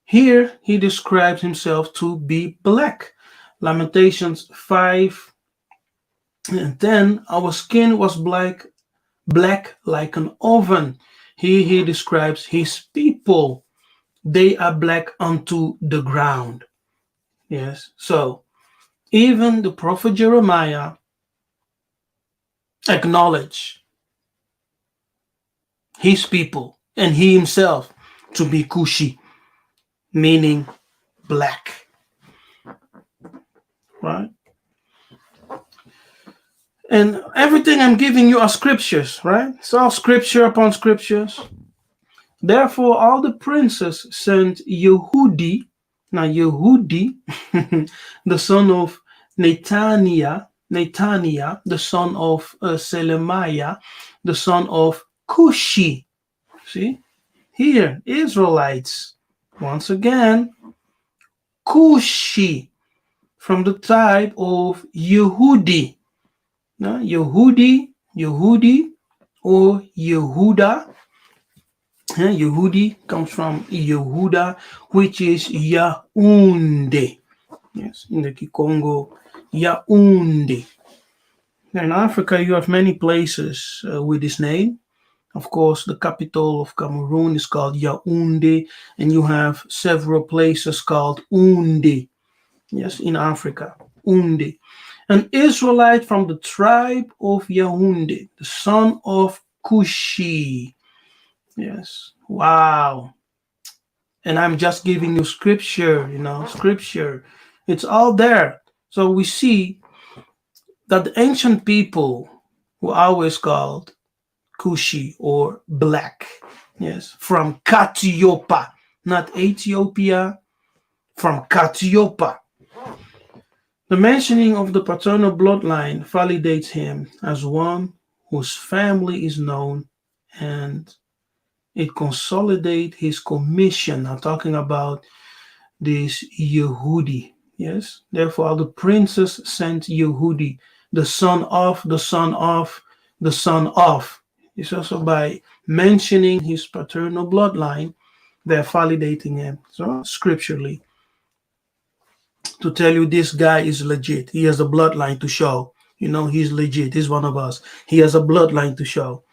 Here he describes himself to be black. Lamentations 5:10, our skin was black like an oven. Here he describes his people. They are black unto the ground. Yes, so even the prophet Jeremiah acknowledged his people and he himself to be Kushi, meaning black, right? And everything I'm giving you are scriptures, right? It's all scripture upon scriptures. Therefore, all the princes sent Yehudi, now Yehudi, the son of Netaniah, the son of Selemiah, the son of Cushi. See, here, Israelites, once again, Cushi, from the tribe of Yehudi. Now, Yehudi, or Yehuda. Yehudi comes from Yehuda, which is Yaounde. Yes, in the Kikongo, Yaounde. In Africa, you have many places with this name. Of course, the capital of Cameroon is called Yaounde, and you have several places called Ounde. Yes, in Africa, Ounde. An Israelite from the tribe of Yaounde, the son of Cushi. Yes, wow. And I'm just giving you scripture, scripture. It's all there. So we see that the ancient people were always called Kushi or black. Yes, from Katiopa, not Ethiopia, from Katiopa. The mentioning of the paternal bloodline validates him as one whose family is known, and it consolidates his commission. I'm talking about this Yehudi. Yes, therefore the princes sent Yehudi, the son of, the son of, the son of. It's also by mentioning his paternal bloodline, they're validating him. So scripturally, to tell you this guy is legit. He has a bloodline to show. He's legit. He's one of us. He has a bloodline to show.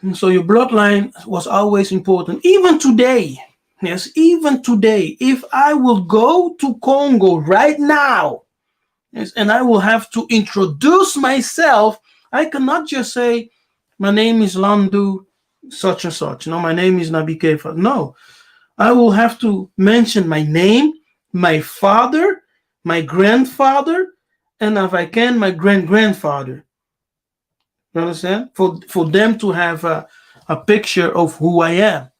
And so your bloodline was always important. Even today, yes, even today, if I will go to Congo right now, yes, and I will have to introduce myself, I cannot just say, my name is Landu, such and such. My name is Nabikefa. No, I will have to mention my name, my father, my grandfather, and if I can, my grandfather. You understand? For them to have a picture of who I am,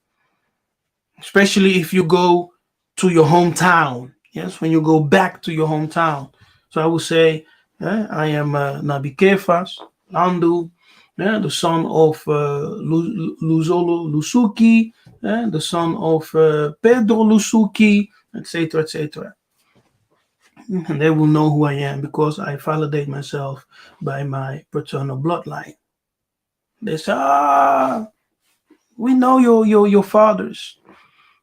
especially if you go to your hometown. Yes, when you go back to your hometown. So I would say, I am Nabi Kefas, Landu, the son of Luzolo Lusuki, the son of Pedro Lusuki, etc., etc. And they will know who I am because I validate myself by my paternal bloodline. They say, we know your fathers.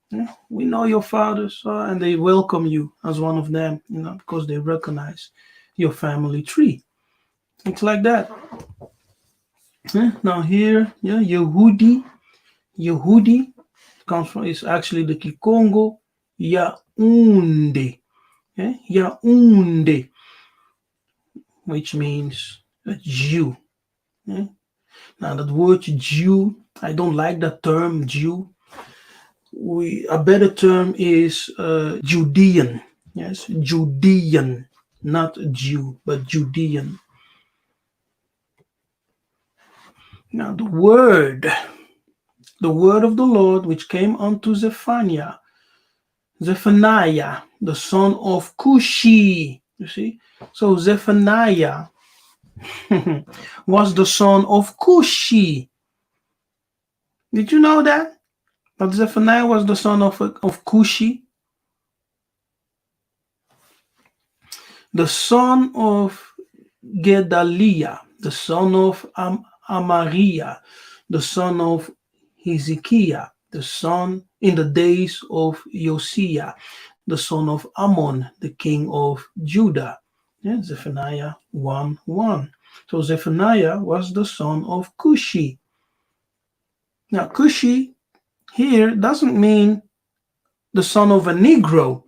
Yeah, we know your fathers, and they welcome you as one of them, because they recognize your family tree. It's like that. Now here, Yehudi comes from, is actually the Kikongo Yaounde. Yaounde, which means a Jew. Now that word Jew, I don't like that term Jew. A better term is Judean. Yes, Judean, not Jew, but Judean. Now the word of the Lord which came unto Zephaniah, the son of Cushi. You see, so Zephaniah was the son of Cushi. Did you know that? That Zephaniah was the son of Cushi? The son of Gedaliah, the son of Amariah, the son of Yiseka'yah, the son in the days of Josiah, the son of Ammon, the king of Judah. Zephaniah 1:1. So Zephaniah was the son of Cushi. Now Cushi here doesn't mean the son of a Negro.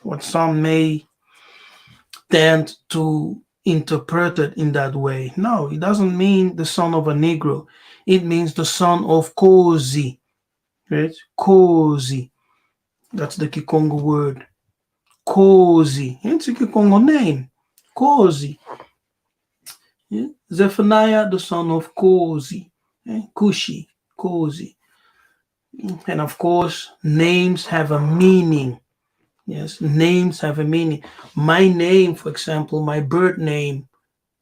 What some may tend to interpreted in that way. No, it doesn't mean the son of a Negro. It means the son of Kozi, right? Kozi. That's the Kikongo word. Kozi. It's a Kikongo name. Kozi. Yeah? Zephaniah, the son of Kozi. Kushi. Kozi. And of course, names have a meaning. Yes, names have a meaning. My name, for example, my birth name,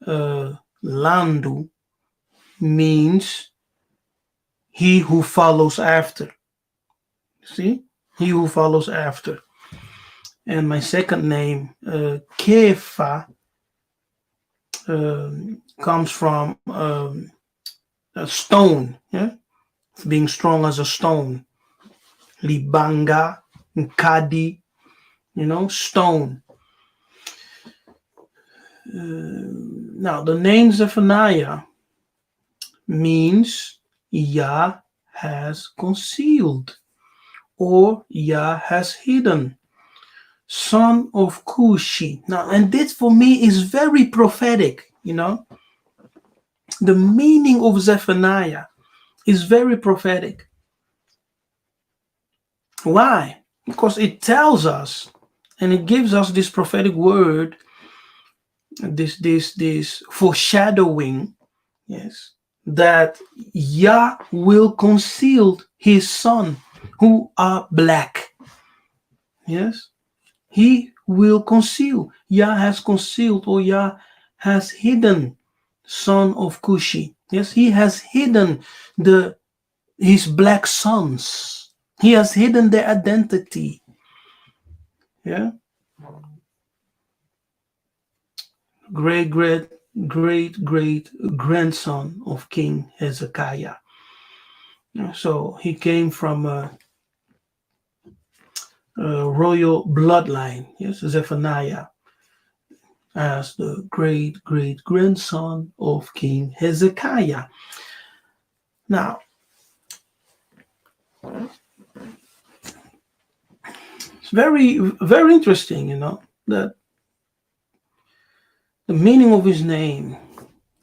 Landu, means he who follows after. See? He who follows after. And my second name, Kefa, comes from a stone, yeah? Being strong as a stone. Libanga, Nkadi, stone. Now, the name Zephaniah means Yah has concealed or Yah has hidden. Son of Cushi. Now, and this for me is very prophetic, The meaning of Zephaniah is very prophetic. Why? Because it tells us and it gives us this prophetic word, this foreshadowing, yes, that Yah will conceal his son who are black. Yes, he will conceal. Yah has concealed, or Yah has hidden, son of Cushi. Yes, he has hidden his black sons. He has hidden their identity. Yeah. Great grandson of King Hezekiah. So he came from a royal bloodline. Yes, Zephaniah, as the great grandson of King Hezekiah. Now, it's very interesting, that the meaning of his name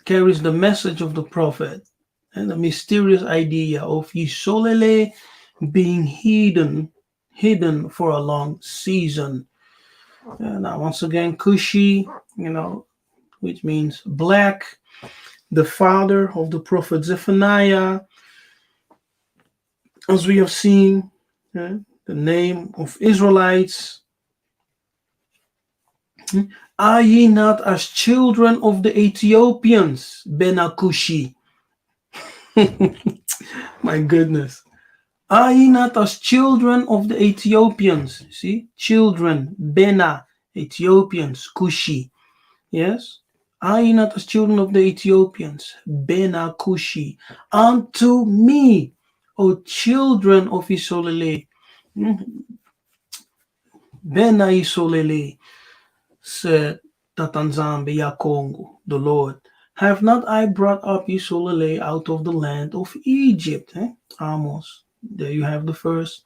carries the message of the prophet and the mysterious idea of Yisolele being hidden for a long season. Now, once again, Kushi, which means black, the father of the prophet Zephaniah, as we have seen, the name of Israelites. Are ye not as children of the Ethiopians, Benakushi? My goodness. Are ye not as children of the Ethiopians? See, children, Bena, Ethiopians, Kushi. Yes? Are ye not as children of the Ethiopians, Bena Kushi? Unto me, O children of Isolele, Bena Isolele, said Tatanzambe Yakongo, the Lord. Have not I brought up Isolele out of the land of Egypt? Amos. There you have the first.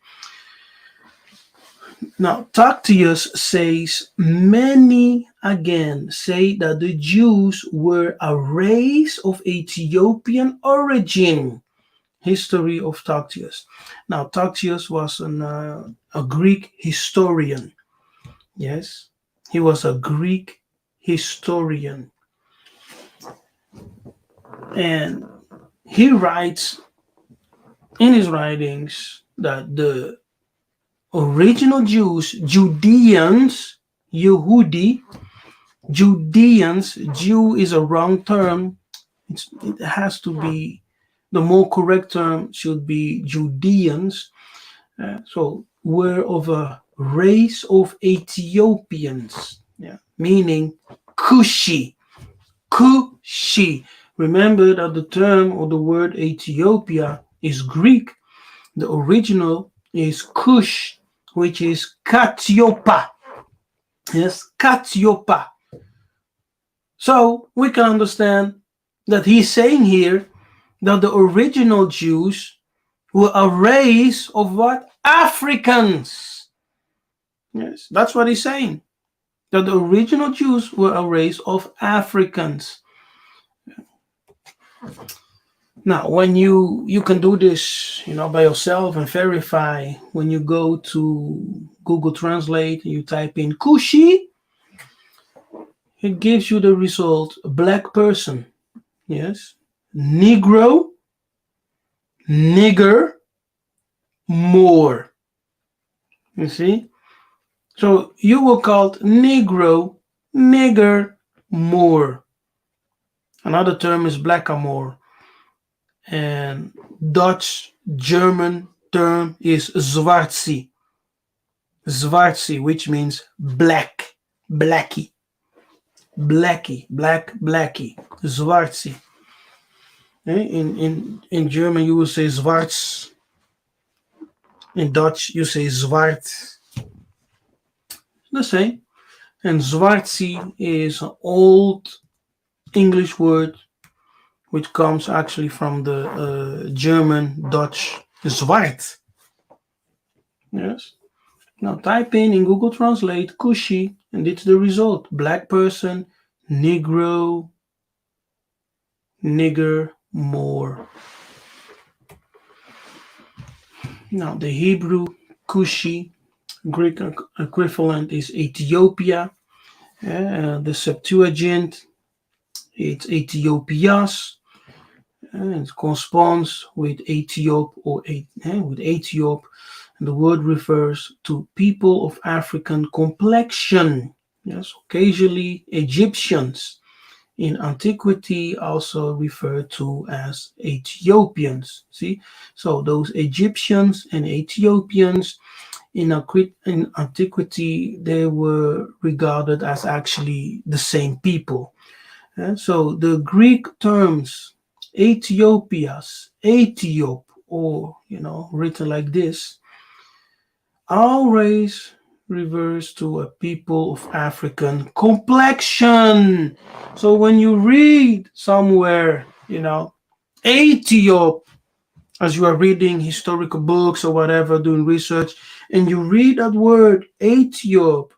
Now, Tacitus says, many again say that the Jews were a race of Ethiopian origin. History of Tacitus. Now, Tacitus was a Greek historian. Yes, he was a Greek historian. And he writes in his writings that the original Jews, Judeans, Yehudi, Judeans, Jew is a wrong term. It has to be, the more correct term should be Judeans. So we're of a race of Ethiopians, meaning Kushi. Kushi. Remember that the term or the word Ethiopia is Greek. The original is Cush, which is Katiopa. Yes, Katiopa. So we can understand that he's saying here that the original Jews were a race of what? Africans. Yes, that's what he's saying. that the original Jews were a race of Africans. Now, when you can do this, by yourself and verify when you go to Google Translate and you type in Kushi, it gives you the result black person, yes, Negro, nigger, Moor. You see? So you were called Negro, nigger, Moor. Another term is blackamoor. And Dutch German term is Zwartsi. Zwartsi, which means black, blackie, blackie, black, blackie, Zwartsi. In German you will say Zwarts. In Dutch you say Zwart. The same. And Zwartsi is an old English word which comes actually from the German Dutch Zwart. Yes. Now type in Google Translate Cushy and it's the result. Black person, Negro, nigger, Moor. Now the Hebrew Cushi, Greek equivalent is Ethiopia. The Septuagint, it's Ethiopias. It corresponds with Ethiop or with Ethiop. And the word refers to people of African complexion. Yes, occasionally Egyptians in antiquity also referred to as Ethiopians. See, so those Egyptians and Ethiopians in antiquity they were regarded as actually the same people. So the Greek terms Ethiopias, Ethiop, or written like this, always refers to a people of African complexion. So when you read somewhere, Ethiop, as you are reading historical books or whatever, doing research, and you read that word Ethiop,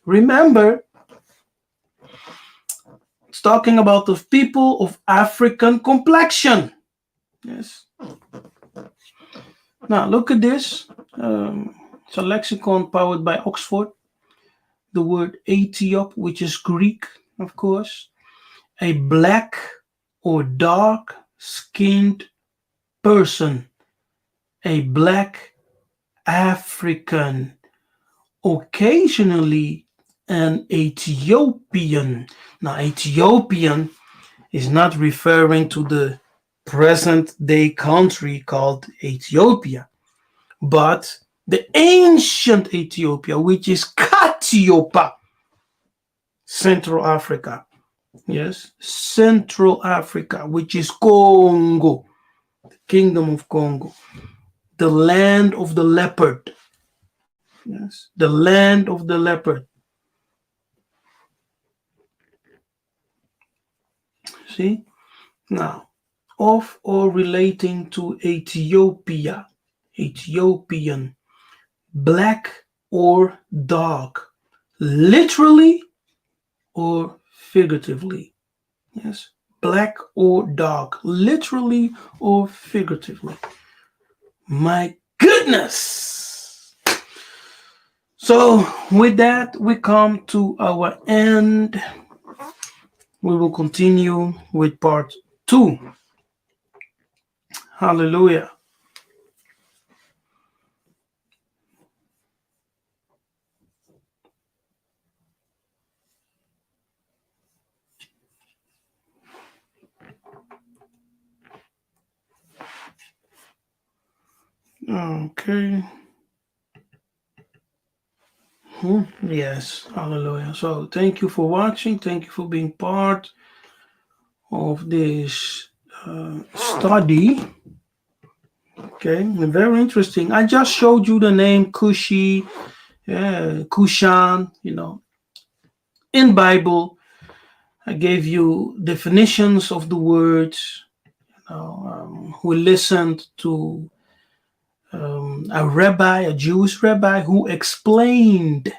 remember it's talking about the people of African complexion. Yes. Now look at this. It's a lexicon powered by Oxford. The word Ethiop, which is Greek, of course, a black or dark skinned person, a black African, occasionally an Ethiopian. Now, Ethiopian is not referring to the present day country called Ethiopia, but the ancient Ethiopia, which is Katiopa, Central Africa. Yes, Central Africa, which is Congo, the Kingdom of Congo, the land of the leopard. Yes, the land of the leopard. See, now, of or relating to Ethiopia, Ethiopian, black or dark, literally or figuratively. Yes, black or dark, literally or figuratively. My goodness. So, with that, we come to our end. We will continue with part 2. Hallelujah. Okay. Yes, hallelujah. So, thank you for watching. Thank you for being part of this study. Okay, very interesting. I just showed you the name Kushi, Kushan, in Bible. I gave you definitions of the words. We listened to a rabbi, a Jewish rabbi, who explained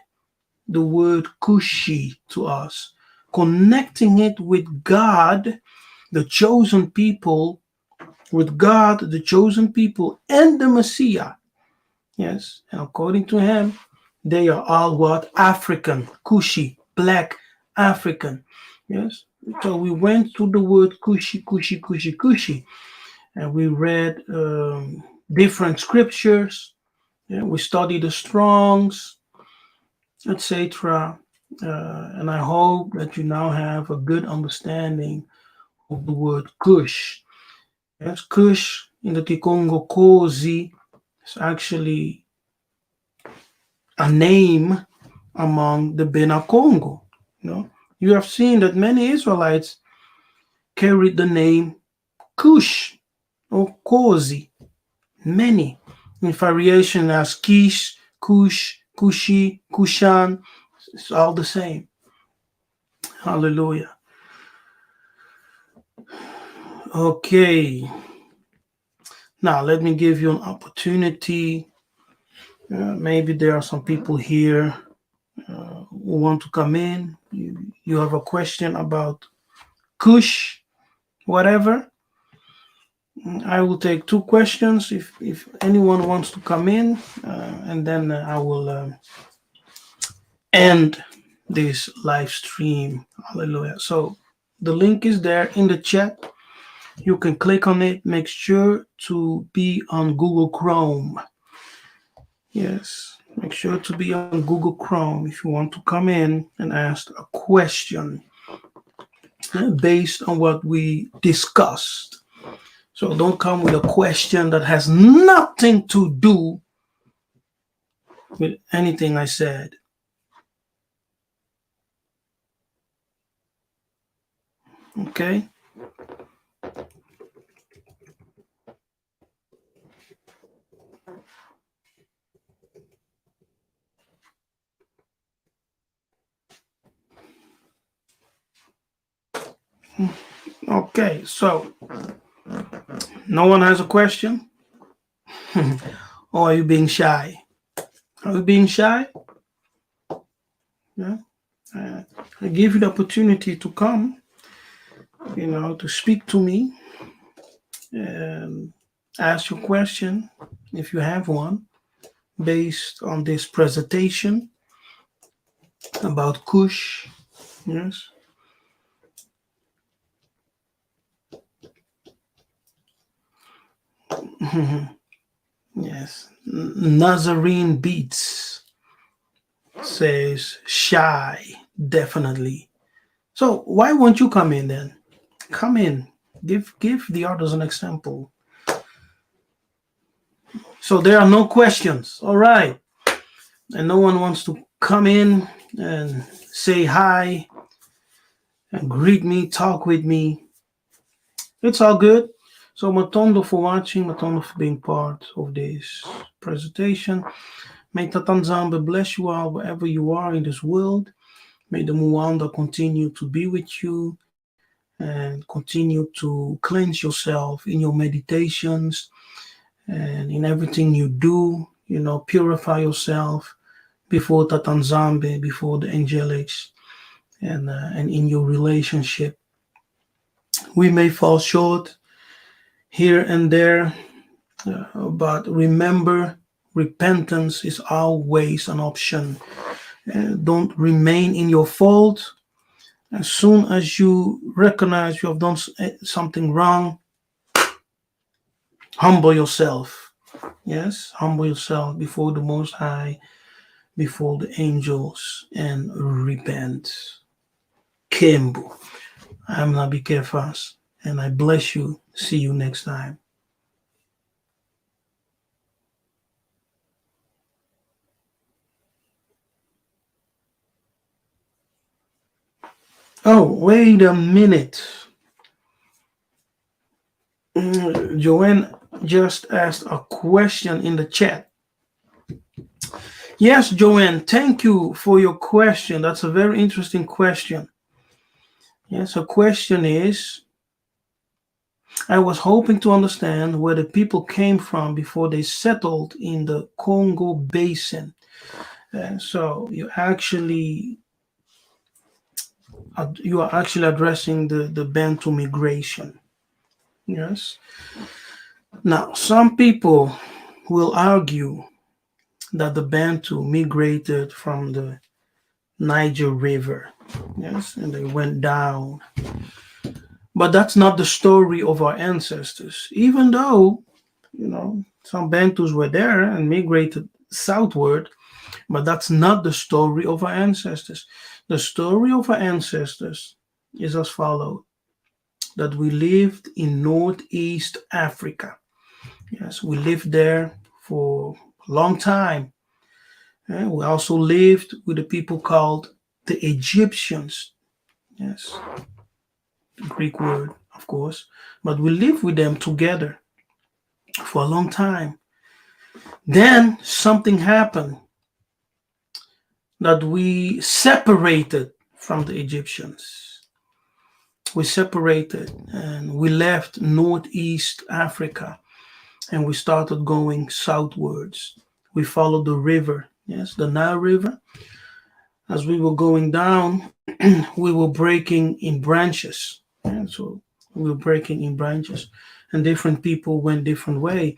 the word Kushi to us, connecting it with God, the chosen people, with God, the chosen people, and the Messiah. Yes, and according to him, they are all what? African, Kushi, black, African. Yes, so we went to the word Kushi, Kushi, Kushi, Kushi, and we read different scriptures. Yeah, we studied the Strongs, etc. And I hope that you now have a good understanding of the word Kush. Yes, Kush in the Kikongo Kozi is actually a name among the Bena Congo. You have seen that many Israelites carried the name Cush or Kozi, many in variation as Kish, Kush, Kushi, Kushan. It's all the same. Hallelujah. Okay. Now let me give you an opportunity. Maybe there are some people here who want to come in. You have a question about Kush, whatever. I will take two questions if anyone wants to come in, and then I will end this live stream. Hallelujah. So the link is there in the chat. You can click on it. Make sure to be on Google Chrome. Yes, make sure to be on Google Chrome if you want to come in and ask a question based on what we discussed. So don't come with a question that has nothing to do with anything I said. Okay? Okay, so no one has a question? Or are you being shy? Are you being shy? Yeah. I give you the opportunity to come, to speak to me and ask your question if you have one based on this presentation about Kush. Yes. Yes. Nazarene Beats says shy, definitely. So why won't you come in then? Come in. Give the others an example. So there are no questions. All right. And no one wants to come in and say hi and greet me, talk with me. It's all good. So Matondo for watching, Matondo for being part of this presentation. May Tatanzamba bless you all wherever you are in this world. May the Muanda continue to be with you and continue to cleanse yourself in your meditations and in everything you do. Purify yourself before Tatanzambe, before the angelics, and in your relationship. We may fall short here and there, but remember, repentance is always an option. Don't remain in your fault. As soon as you recognize you have done something wrong, humble yourself. Yes, humble yourself before the Most High, before the angels, and repent. Kimbu. I'm Nabi Kefas, and I bless you. See you next time. Oh, wait a minute. Joanne just asked a question in the chat. Yes, Joanne, thank you for your question. That's a very interesting question. Yes, the question is, I was hoping to understand where the people came from before they settled in the Congo Basin. And so you are actually addressing the Bantu migration. Yes. Now, some people will argue that the Bantu migrated from the Niger River. Yes, and they went down. But that's not the story of our ancestors. Even though, some Bantus were there and migrated southward, but that's not the story of our ancestors. The story of our ancestors is as follows: that we lived in Northeast Africa. Yes, we lived there for a long time. We also lived with the people called the Egyptians. Yes, the Greek word, of course. But we lived with them together for a long time. Then something happened that we separated from the Egyptians. We separated and we left Northeast Africa and we started going southwards. We followed the river, yes, the Nile River. As we were going down, we were breaking in branches. And so we were breaking in branches, and different people went different way.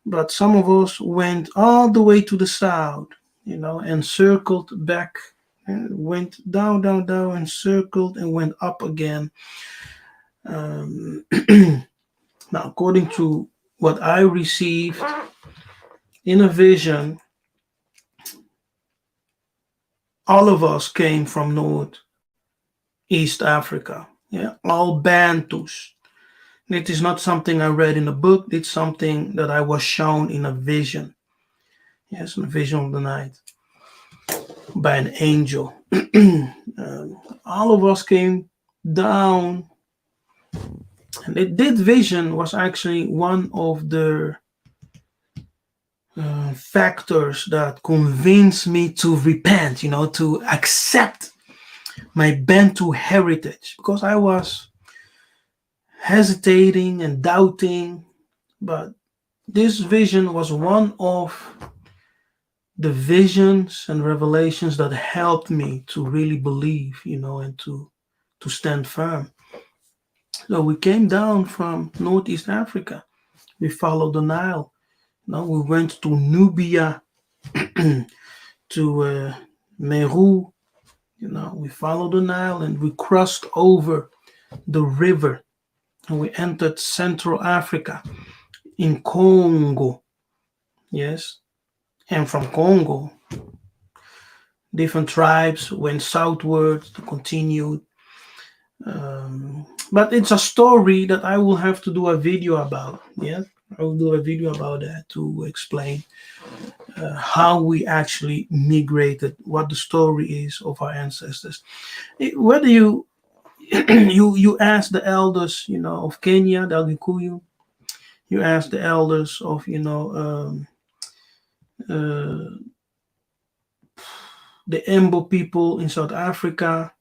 But some of us went all the way to the south, and circled back, and went down, down, down, and circled and went up again. Now, according to what I received in a vision, all of us came from Northeast Africa. Yeah, all Bantus. It is not something I read in a book. It's something that I was shown in a vision. Yes, in a vision of the night by an angel. All of us came down, and that vision was actually one of the factors that convinced me to repent, to accept my Bantu heritage, because I was hesitating and doubting. But this vision was one of the visions and revelations that helped me to really believe, and to stand firm. So we came down from Northeast Africa. We followed the Nile. We went to Nubia, to Meru. We followed the Nile and we crossed over the river and we entered Central Africa in Congo. Yes. And from Congo, different tribes went southward to continue. But it's a story that I will have to do a video about. Yes. I will do a video about that to explain how we actually migrated, what the story is of our ancestors. Whether you you ask the elders, of Kenya, the Gikuyu, you ask the elders of, the Embo people in South Africa,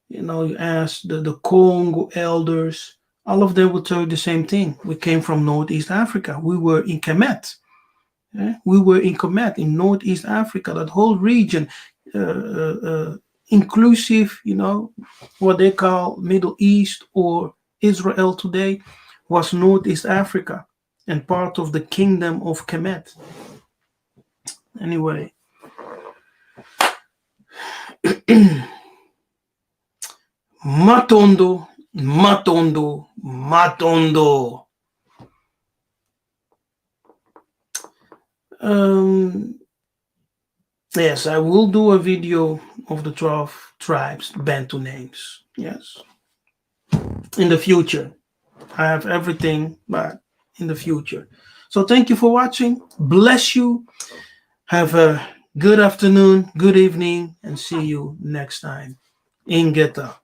you ask the Congo elders, all of them will tell you the same thing. We came from Northeast Africa. We were in Kemet. We were in Kemet in Northeast Africa, that whole region, inclusive, what they call Middle East or Israel today, was Northeast Africa and part of the kingdom of Kemet. Anyway, Matondo, Matondo, Matondo. Yes, I will do a video of the 12 tribes, Bantu names. Yes. In the future. I have everything, but in the future. So thank you for watching. Bless you. Have a good afternoon, good evening, and see you next time. Ingeta.